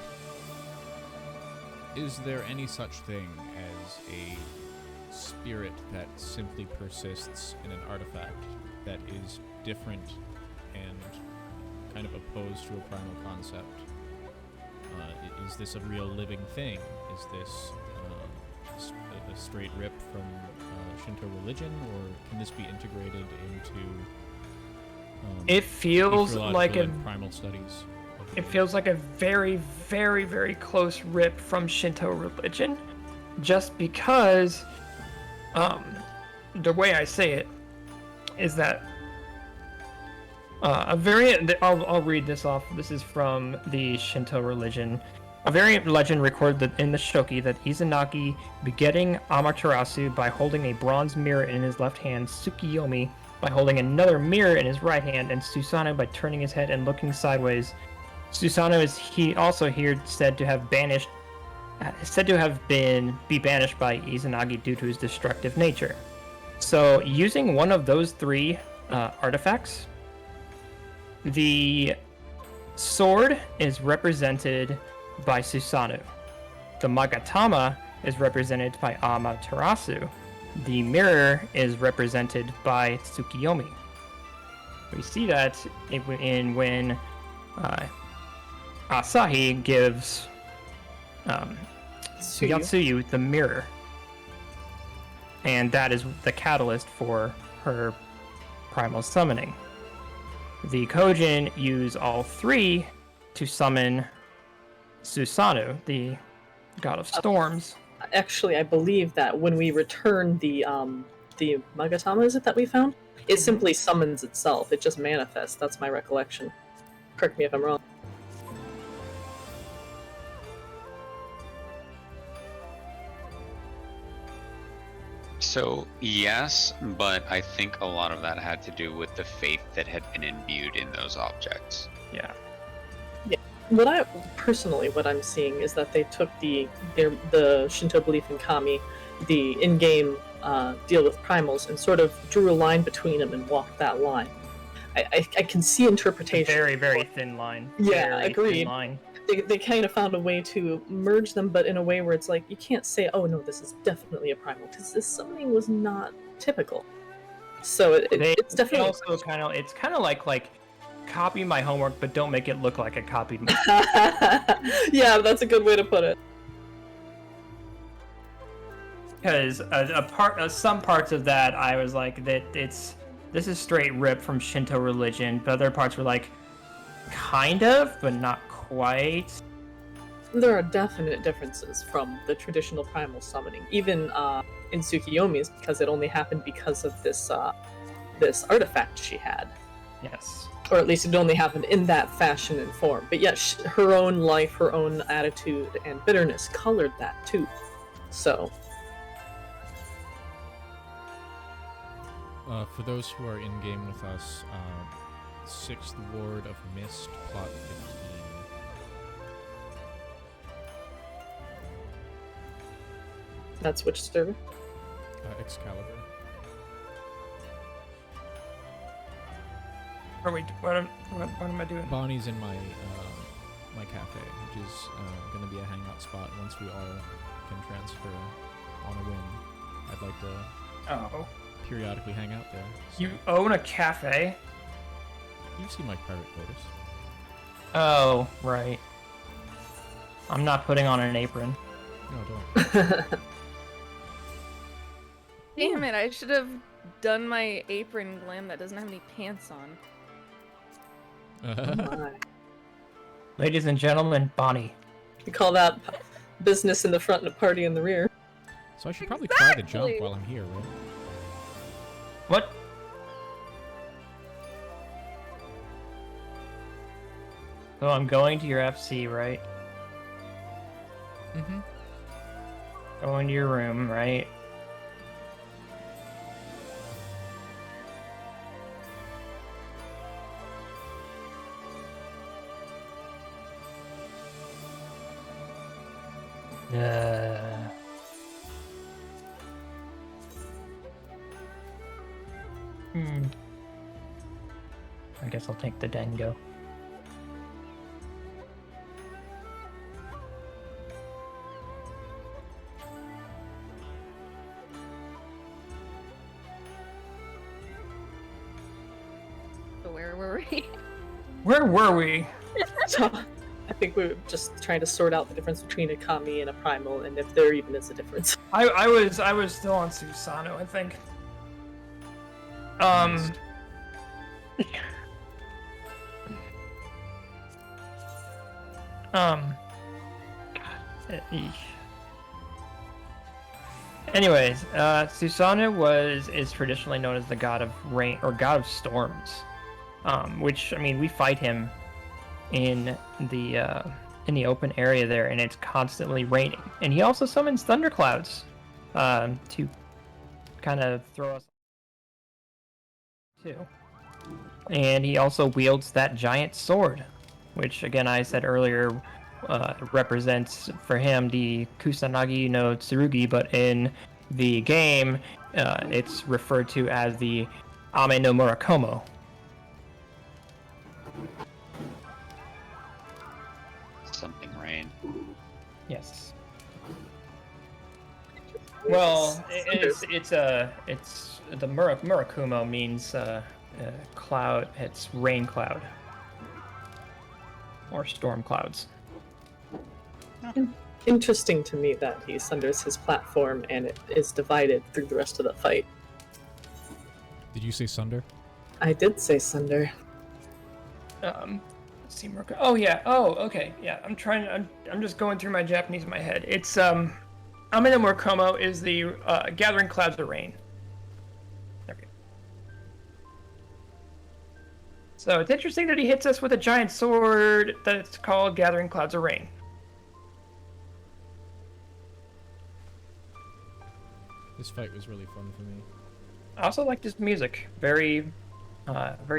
is there any such thing as a spirit that simply persists in an artifact that is different and kind of opposed to a primal concept? Is this a real living thing? Is this a straight rip from Shinto religion, or can this be integrated into it feels like a primal studies? It feels like a very, very, very close rip from Shinto religion, just because the way I say it is that a variant. I'll read this off. This is from the Shinto religion. A variant legend recorded that in the Shoki that Izanagi, begetting Amaterasu by holding a bronze mirror in his left hand, Tsukiyomi by holding another mirror in his right hand, and Susanoo by turning his head and looking sideways. Susanoo is also here said to have be banished by Izanagi due to his destructive nature. So using one of those three artifacts, the sword is represented by Susanoo. The Magatama is represented by Amaterasu. The mirror is represented by Tsukiyomi. We see that when Asahi gives Yatsuyu the mirror, and that is the catalyst for her primal summoning. The Kojin use all three to summon Susanoo, the god of storms. Actually, I believe that when we return the Magatama, is it that we found? It simply summons itself. It just manifests. That's my recollection. Correct me if I'm wrong. So, yes, but I think a lot of that had to do with the faith that had been imbued in those objects. Yeah. What I'm seeing is that they took the Shinto belief in kami, the in-game deal with primals, and sort of drew a line between them and walked that line. I can see interpretation. A very, very thin line. Yeah, very agreed. Thin line. They kind of found a way to merge them, but in a way where it's like, you can't say, oh no, this is definitely a primal, because this summoning was not typical. So it's definitely... also it's kind of like copy my homework, but don't make it look like I copied my Yeah, that's a good way to put it. Because some parts of that, I was like, this is straight rip from Shinto religion, but other parts were like, kind of, but not quite. There are definite differences from the traditional primal summoning, even in Tsukiyomi's, because it only happened because of this artifact she had. Yes. Or at least it only happened in that fashion and form. But yet, her own life, her own attitude, and bitterness colored that too. So. For those who are in-game with us, 6th Ward of Mist, Plot 15. That's which server? Excalibur. What am I doing? Bonnie's in my my cafe, which is going to be a hangout spot once we all can transfer on a whim. I'd like to periodically hang out there. So. You own a cafe? You've seen my private photos. Oh, right. I'm not putting on an apron. No, don't. Damn it! I should have done my apron glam that doesn't have any pants on. Oh my. Ladies and gentlemen, Bonnie. You call that business in the front and a party in the rear. So I should probably try the jump while I'm here, right? What? So I'm going to your FC, right? Mm-hmm. Going to your room, right? I guess I'll take the Dengo. So where were we? Where were we? So, I think we were just trying to sort out the difference between a kami and a primal, and if there even is a difference. I was still on Susano, I think. Anyways, Susano is traditionally known as the god of rain or god of storms, which I mean we fight him in the open area there, and it's constantly raining. And he also summons thunderclouds to kind of throw us too. And he also wields that giant sword, which again I said earlier represents for him the Kusanagi no Tsurugi, but in the game it's referred to as the Ame no Murakumo. Something rain. Yes. Well, it's the Murakumo means cloud. It's rain cloud or storm clouds. Interesting to me that he sunders his platform and it is divided through the rest of the fight. Did you say sunder? I did say sunder. Let's see, oh yeah. Oh, okay. Yeah, I'm just going through my Japanese in my head. It's Ame no Murakumo is the gathering clouds of rain. There we go. So it's interesting that he hits us with a giant sword that's called Gathering Clouds of Rain. This fight was really fun for me. I also like this music. Very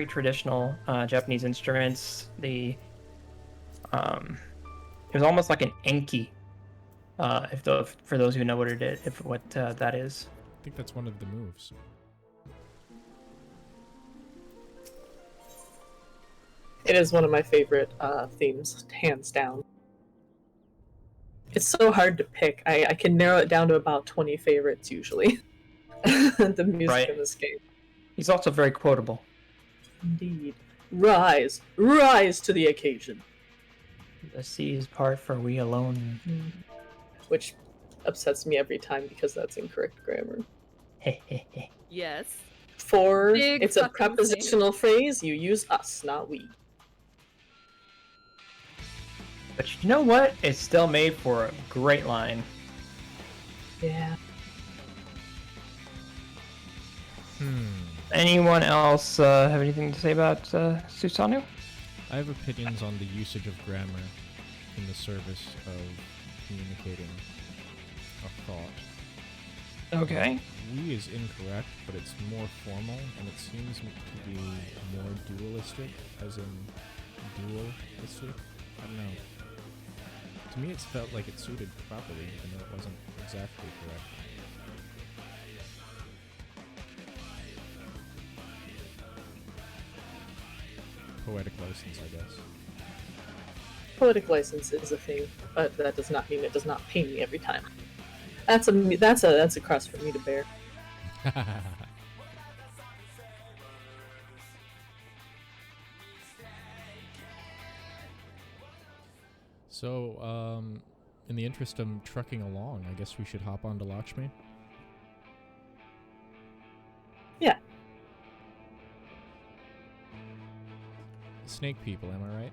traditional Japanese instruments. It was almost like an enki. For those who know what that is. I think that's one of the moves. It is one of my favorite themes, hands down. It's so hard to pick. I can narrow it down to about 20 favorites usually. The music in this game. He's also very quotable. Indeed. Rise! Rise to the occasion! The seas part for we alone. Which upsets me every time because that's incorrect grammar. Yes. It's a prepositional phrase. You use us, not we. But you know what? It's still made for a great line. Yeah. Anyone else have anything to say about Susano? I have opinions on the usage of grammar in the service of communicating a thought. Okay. We is incorrect, but it's more formal, and it seems to be more dualistic, as in dualistic? I don't know. To me, it felt like it suited properly, even though it wasn't exactly correct. Poetic license, I guess. Poetic license is a thing, but that does not mean it does not pain me every time. That's a cross for me to bear. So, in the interest of trucking along, I guess we should hop onto Lakshmi. Yeah. Snake people, am I right?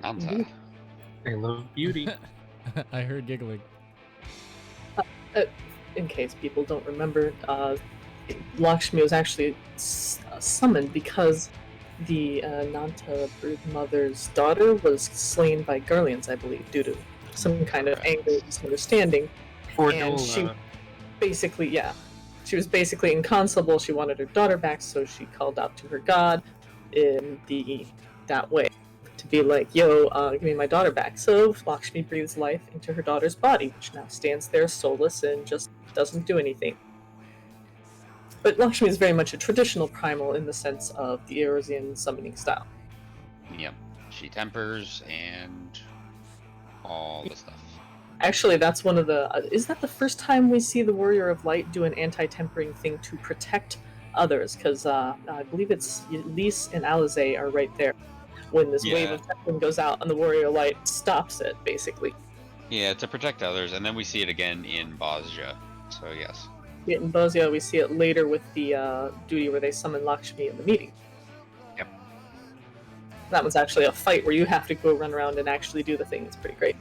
Nanta. They love beauty. I heard giggling. In case people don't remember, Lakshmi was actually summoned because the Nanta brood mother's daughter was slain by Garleans, I believe, due to some kind of anger and misunderstanding. And she basically, she was basically inconsolable. She wanted her daughter back, so she called out to her god in that way to be like, yo, give me my daughter back. So Lakshmi breathes life into her daughter's body, which now stands there soulless and just doesn't do anything. But Lakshmi is very much a traditional primal in the sense of the Eorzean summoning style. Yep. She tempers and all the stuff. Actually, that's one of the... is that the first time we see the Warrior of Light do an anti-tempering thing to protect others? Because I believe it's Lys and Alizé are right there when this wave of tempering goes out and the Warrior of Light stops it, basically. Yeah, to protect others, and then we see it again in Bosja. So yes. In Bosja, we see it later with the duty where they summon Lakshmi in the meeting. Yep. That one's actually a fight where you have to go run around and actually do the thing. It's pretty great.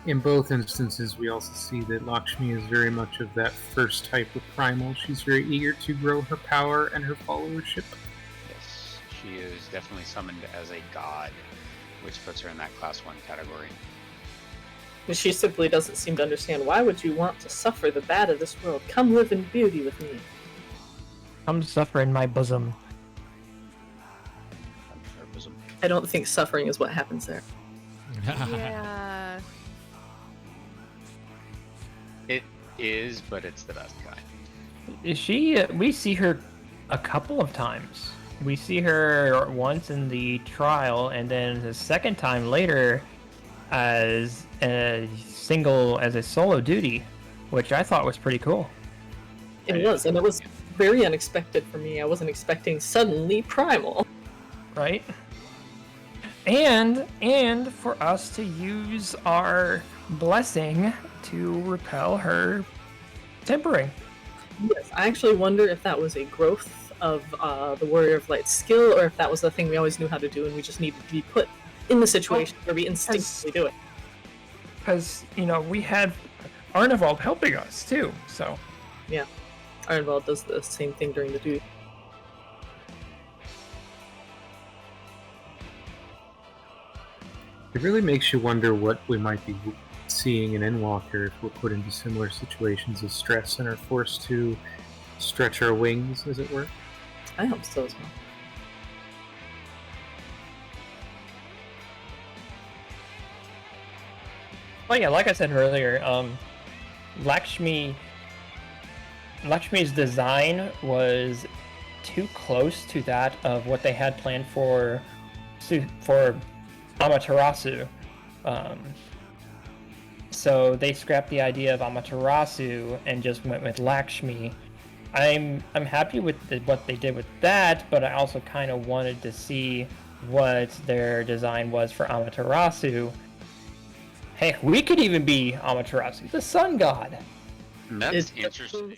In both instances, we also see that Lakshmi is very much of that first type of primal. She's very eager to grow her power and her followership. Yes, she is definitely summoned as a god, which puts her in that class 1 category. She simply doesn't seem to understand, why would you want to suffer the bad of this world? Come live in beauty with me. Come suffer in my bosom. I don't think suffering is what happens there. Yeah. It is, but it's the best kind. Is she? We see her a couple of times. We see her once in the trial, and then the second time later as a solo duty, which I thought was pretty cool. It was, and it was very unexpected for me. I wasn't expecting suddenly primal. Right? And for us to use our blessing to repel her tempering. Yes, I actually wonder if that was a growth of the Warrior of Light skill, or if that was the thing we always knew how to do and we just needed to be put in the situation where we instinctively do it. Because, we had Arnivald helping us too, so. Yeah, Arnivald does the same thing during the duty. It really makes you wonder what we might be seeing in Endwalker if we're put into similar situations of stress and are forced to stretch our wings, as it were. I hope so as well. Well, yeah, like I said earlier, Lakshmi's design was too close to that of what they had planned for Amaterasu. So they scrapped the idea of Amaterasu and just went with Lakshmi. I'm happy with what they did with that, but I also kind of wanted to see what their design was for Amaterasu. Hey, we could even be Amaterasu, the sun god. That's interesting.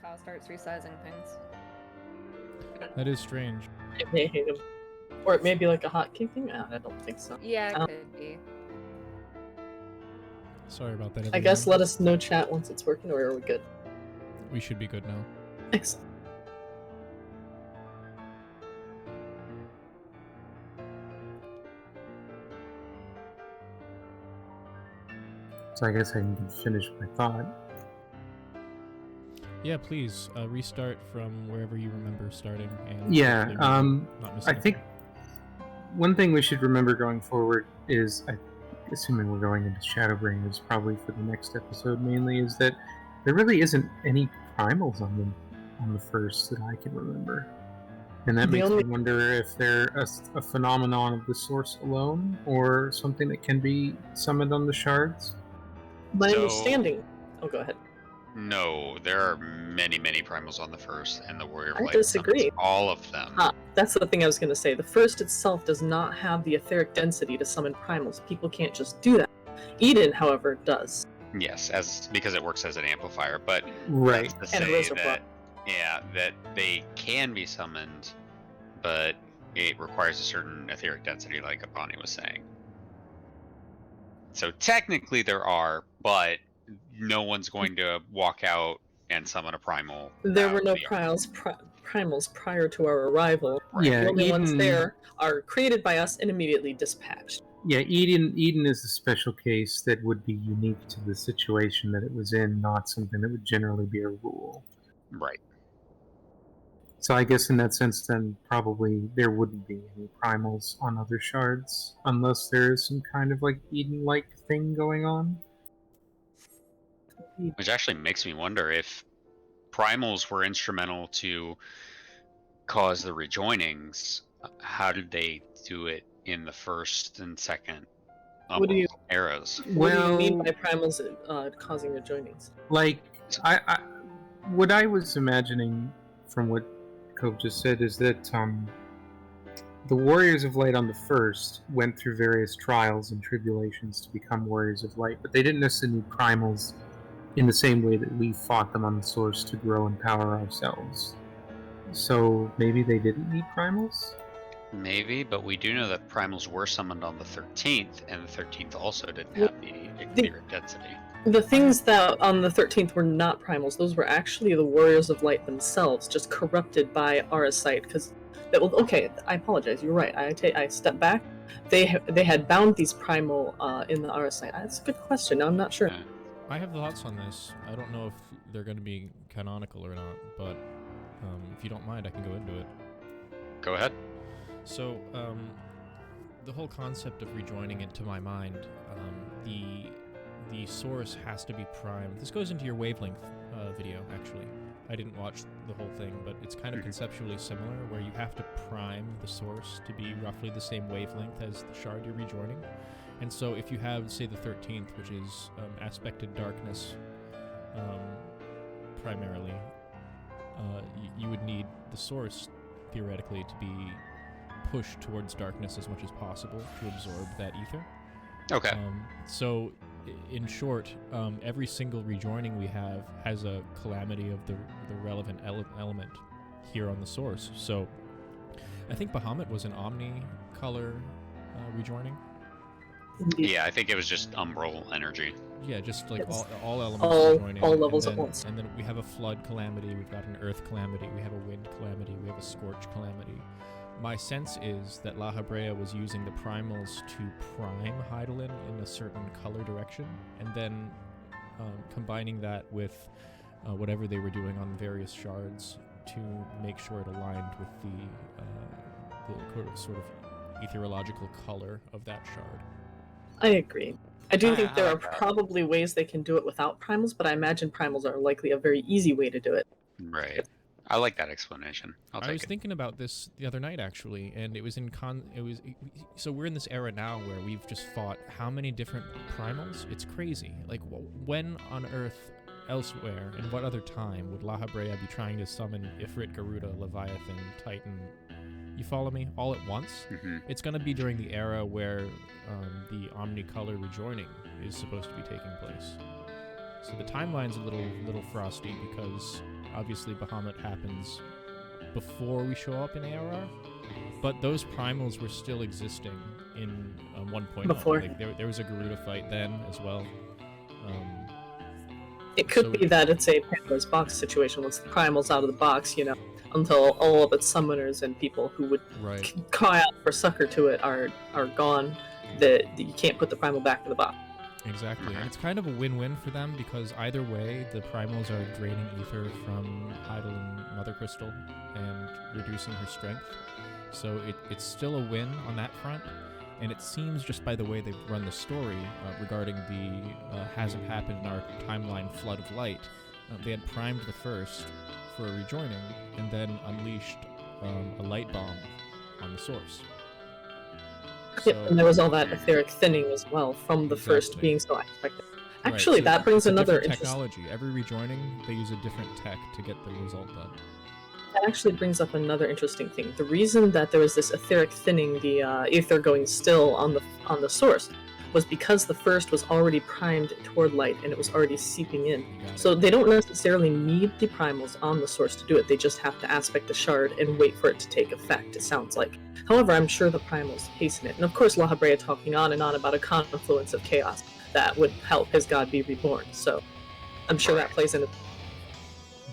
POW starts resizing things. That is strange. It may hate him. Or it may be like a hotkey thing. I don't think so. Yeah, it could be. Sorry about that, I guess everyone. let us know chat once it's working, or are we good? We should be good now. Excellent. So I guess I can finish my thought. Yeah, please restart from wherever you remember starting. And Yeah, hopefully we're not missing I think one thing we should remember going forward is, assuming we're going into Shadowbringers probably for the next episode mainly, is that there really isn't any primals on the first that I can remember. And that makes me wonder if they're a phenomenon of the source alone, or something that can be summoned on the shards. My understanding... Oh, go ahead. No, there are many, many primals on the first, and the Warrior of I Light disagree. summons all of them. That's the thing I was going to say. The first itself does not have the etheric density to summon primals. People can't just do that. Eden, however, does. Yes, because it works as an amplifier, but right. That's to And a say reservoir. that they can be summoned, but it requires a certain etheric density, like Apani was saying. So technically there are, but no one's going to walk out and summon a primal. There were no the primals prior to our arrival. Yeah, the only ones Eden- there are created by us and immediately dispatched. Yeah, Eden is a special case that would be unique to the situation that it was in, not something that would generally be a rule. Right. So I guess in that sense, then probably there wouldn't be any primals on other shards, unless there is some kind of like Eden-like thing going on. Which actually makes me wonder if primals were instrumental to cause the rejoinings. How did they do it in the first and second What do you- eras? What do you mean by primals causing rejoinings? Like, what I was imagining from what Cove just said is that the Warriors of Light on the first went through various trials and tribulations to become Warriors of Light, but they didn't necessarily need primals in the same way that we fought them on the source to grow and power ourselves. So maybe they didn't need primals? Maybe, but we do know that primals were summoned on the 13th, and the 13th also didn't have the etheric density. The things that on the 13th were not primals, those were actually the Warriors of Light themselves, just corrupted by Arasite. Because, okay, I apologize. You're right. I step back. They had bound these primal in the Arasite. That's a good question. I'm not sure. I have thoughts on this. I don't know if they're going to be canonical or not, but if you don't mind, I can go into it. Go ahead. So, the whole concept of rejoining it, to my mind, the source has to be primed. This goes into your wavelength video, actually. I didn't watch the whole thing, but it's kind of conceptually similar, where you have to prime the source to be roughly the same wavelength as the shard you're rejoining. And so if you have, say, the 13th, which is aspected darkness primarily, you would need the source, theoretically, to be pushed towards darkness as much as possible to absorb that ether. Okay. So, in short, every single rejoining we have has a calamity of the relevant element here on the source. So, I think Bahamut was an omni-color rejoining. Yeah, I think it was just umbral energy. Yeah, just like Yes. all elements rejoining. all levels and at then, once. And then we have a flood calamity, we've got an earth calamity, we have a wind calamity, we have a scorch calamity. My sense is that La Habrea was using the primals to prime Hydaelyn in a certain color direction, and then combining that with whatever they were doing on various shards to make sure it aligned with the sort of ethereological color of that shard. I agree. I do think there I are like that. probably ways they can do it without primals, but I imagine primals are likely a very easy way to do it. Right. I like that explanation. I'll I take was it. thinking about this the other night, actually, and it was so we're in this era now where we've just fought how many different primals? It's crazy. Like, when on Earth, elsewhere, in what other time would La Habrea be trying to summon Ifrit, Garuda, Leviathan, Titan? You follow me? All at once? Mhm. It's going to be during the era where the omnicolor rejoining is supposed to be taking place. So the timeline's a little frosty because obviously Bahamut happens before we show up in ARR, but those primals were still existing in 1.0. Before. Like, there was a Garuda fight then as well. It could So- be that it's a Pandora's box situation once the primal's out of the box, you know, until all of its summoners and people who would Right. cry out for succor to it are gone, that you can't put the primal back in the box. Exactly, and it's kind of a win-win for them because either way, the primals are draining ether from Idol and Mother Crystal and reducing her strength. So it's still a win on that front, and it seems just by the way they've run the story regarding the hasn't happened in our timeline flood of light, they had primed the first for a rejoining and then unleashed a light bomb on the source. Yep, and there was all that etheric thinning as well from the first Exactly. being so unexpected. Right, Actually, so that brings it's a another different interesting. technology. Every rejoining, they use a different tech to get the result done. That actually brings up another interesting thing. The reason that there was this etheric thinning, the ether going still on the source, was because the first was already primed toward light and it was already seeping in. So they don't necessarily need the primals on the source to do it. They just have to aspect the shard and wait for it to take effect, it sounds like. However, I'm sure the primals hasten it. And of course, La Habrea talking on and on about a confluence of chaos that would help his god be reborn. So I'm sure that plays into.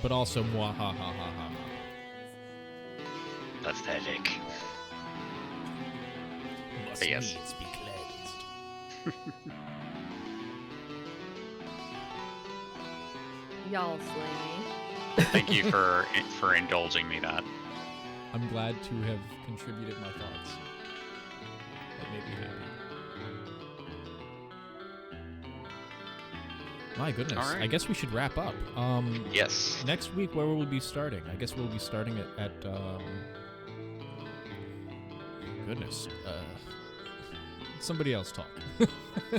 But also, mwahahaha. Pathetic. Must But yes. needs be cleansed. Y'all slay me. Thank you for indulging me that. I'm glad to have contributed my thoughts. That made me happy. My goodness. All right. I guess we should wrap up. Yes. Next week, where will we be starting? I guess we'll be starting at goodness. Somebody else talk.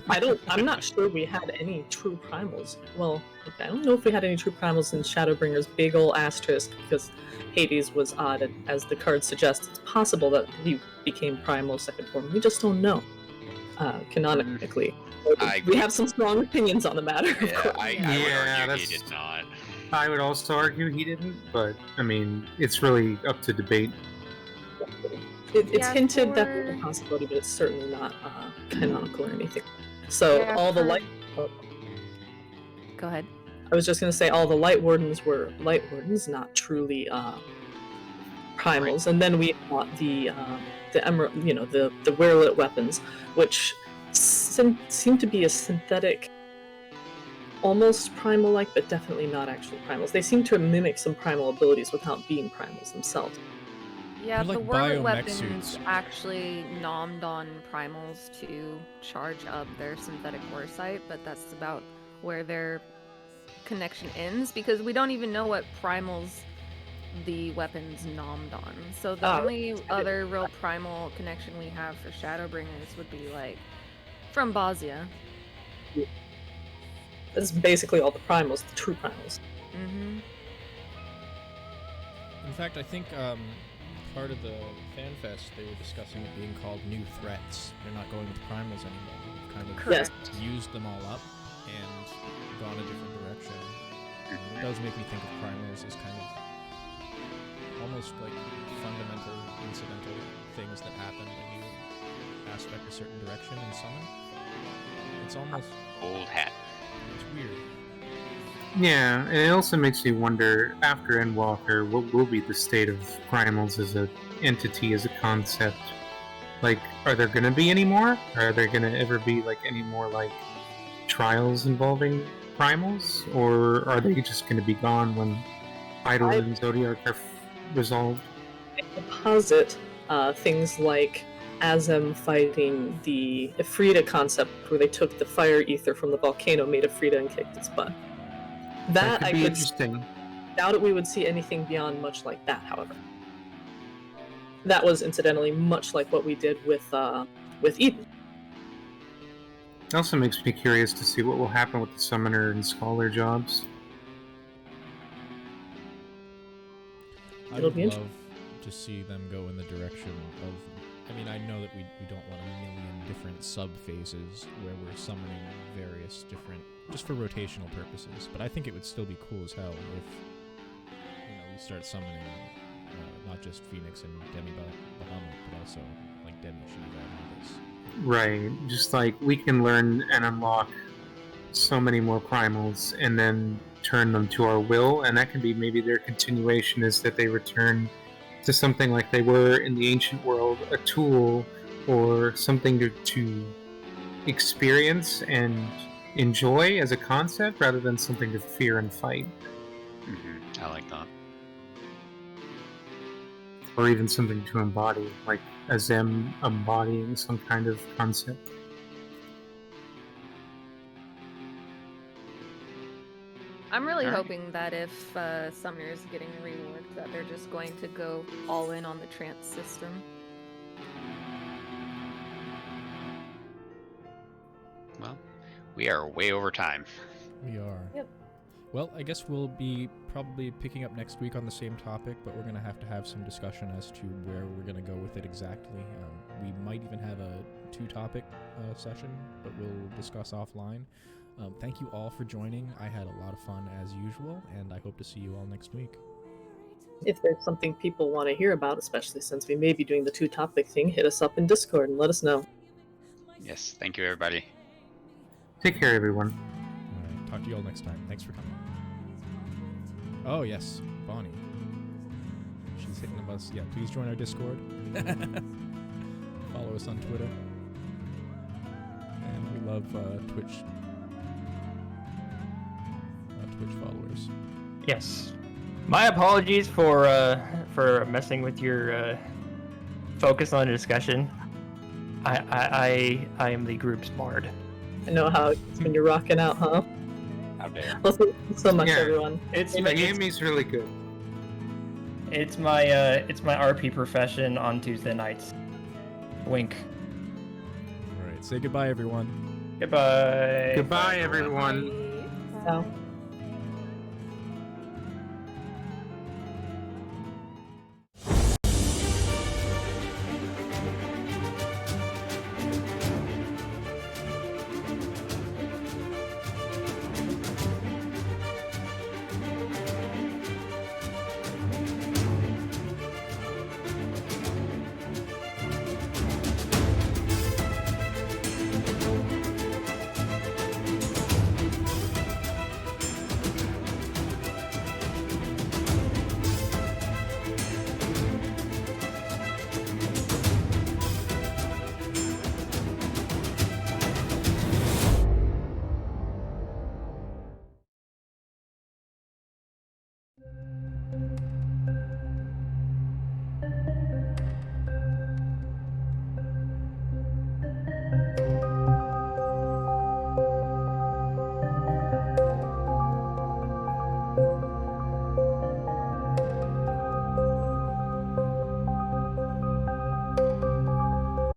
I'm not sure we had any true primals. Well, okay, I don't know if we had any true primals in Shadowbringer's big ol' asterisk because Hades was odd, and as the card suggests, it's possible that he became primal second form. We just don't know. Canonically. We have some strong opinions on the matter, of Yeah, course. I Yeah, would argue that's- he did not. I would also argue he didn't, but I mean, it's really up to debate. It's Yeah, hinted that for- there's a possibility, but it's certainly not canonical or anything. So Yeah, all the for- light. Go ahead. I was just going to say all the light wardens were light wardens, not truly primals. And then we got the emerald, the werelit weapons, which seem to be a synthetic, almost primal-like, but definitely not actually primals. They seem to mimic some primal abilities without being primals themselves. Yeah, They're the like whirlwind biomech weapons suits. actually nommed on primals to charge up their synthetic foresight, but that's about where their connection ends because we don't even know what primals the weapons nommed on. So the only other real primal connection we have for Shadowbringers would be like from Bosnia. That's basically all the primals, the true primals. Mm-hmm. In fact, I think part of the FanFest, they were discussing it being called New Threats. They're not going with primals anymore. They've kind of Yes. used them all up and gone a different direction. It does make me think of primals as kind of almost like fundamental, incidental things that happen when you aspect a certain direction and summon. It's almost... Old hat. It's weird. Yeah, and it also makes me wonder, after Endwalker, what will be the state of primals as an entity, as a concept? Like, are there going to be any more? Are there going to ever be, like, any more, like, trials involving primals? Or are they just going to be gone when Idol and Zodiac are resolved? I posit things like Azem fighting the Ifrita concept, where they took the fire ether from the volcano, made Ifrita, and kicked its butt. That could I be could interesting. doubt it we would see anything beyond much like that, however. That was incidentally much like what we did with Eden. It also makes me curious to see what will happen with the Summoner and Scholar jobs. I It'll would be love to see them go in the direction of... I mean, I know that we don't want a million different sub-phases where we're summoning various different... just for rotational purposes, but I think it would still be cool as hell if you start summoning not just Phoenix and Demi Bahamut, but also like Demi Shiva and others. Right. Just like we can learn and unlock so many more primals and then turn them to our will, and that can be maybe their continuation is that they return to something like they were in the ancient world, a tool or something to experience and enjoy as a concept rather than something to fear and fight. Mm-hmm. I like that. Or even something to embody, like as them embodying some kind of concept. I'm really All right. hoping that if Summoner is getting reworked, that they're just going to go all in on the trance system. Well, we are way over time. We are. Yep. Well, I guess we'll be probably picking up next week on the same topic, but we're going to have some discussion as to where we're going to go with it exactly. We might even have a 2-topic session, but we'll discuss offline. Thank you all for joining. I had a lot of fun as usual, and I hope to see you all next week. If there's something people want to hear about, especially since we may be doing the 2-topic thing, hit us up in Discord and let us know. Yes, thank you, everybody. Take care, everyone. All right, talk to you all next time. Thanks for coming. Oh, yes, Bonnie. She's hitting the bus. Yeah, please join our Discord. Follow us on Twitter. And we love Twitch followers. Yes. My apologies for messing with your focus on the discussion. I am the group's bard. I know how it's when you're rocking out, huh? How dare. Well, thank you so much, Yeah. everyone. Amy's really good. It's my RP profession on Tuesday nights. Wink. All right, say goodbye, everyone. Goodbye. Goodbye, everyone. Ciao.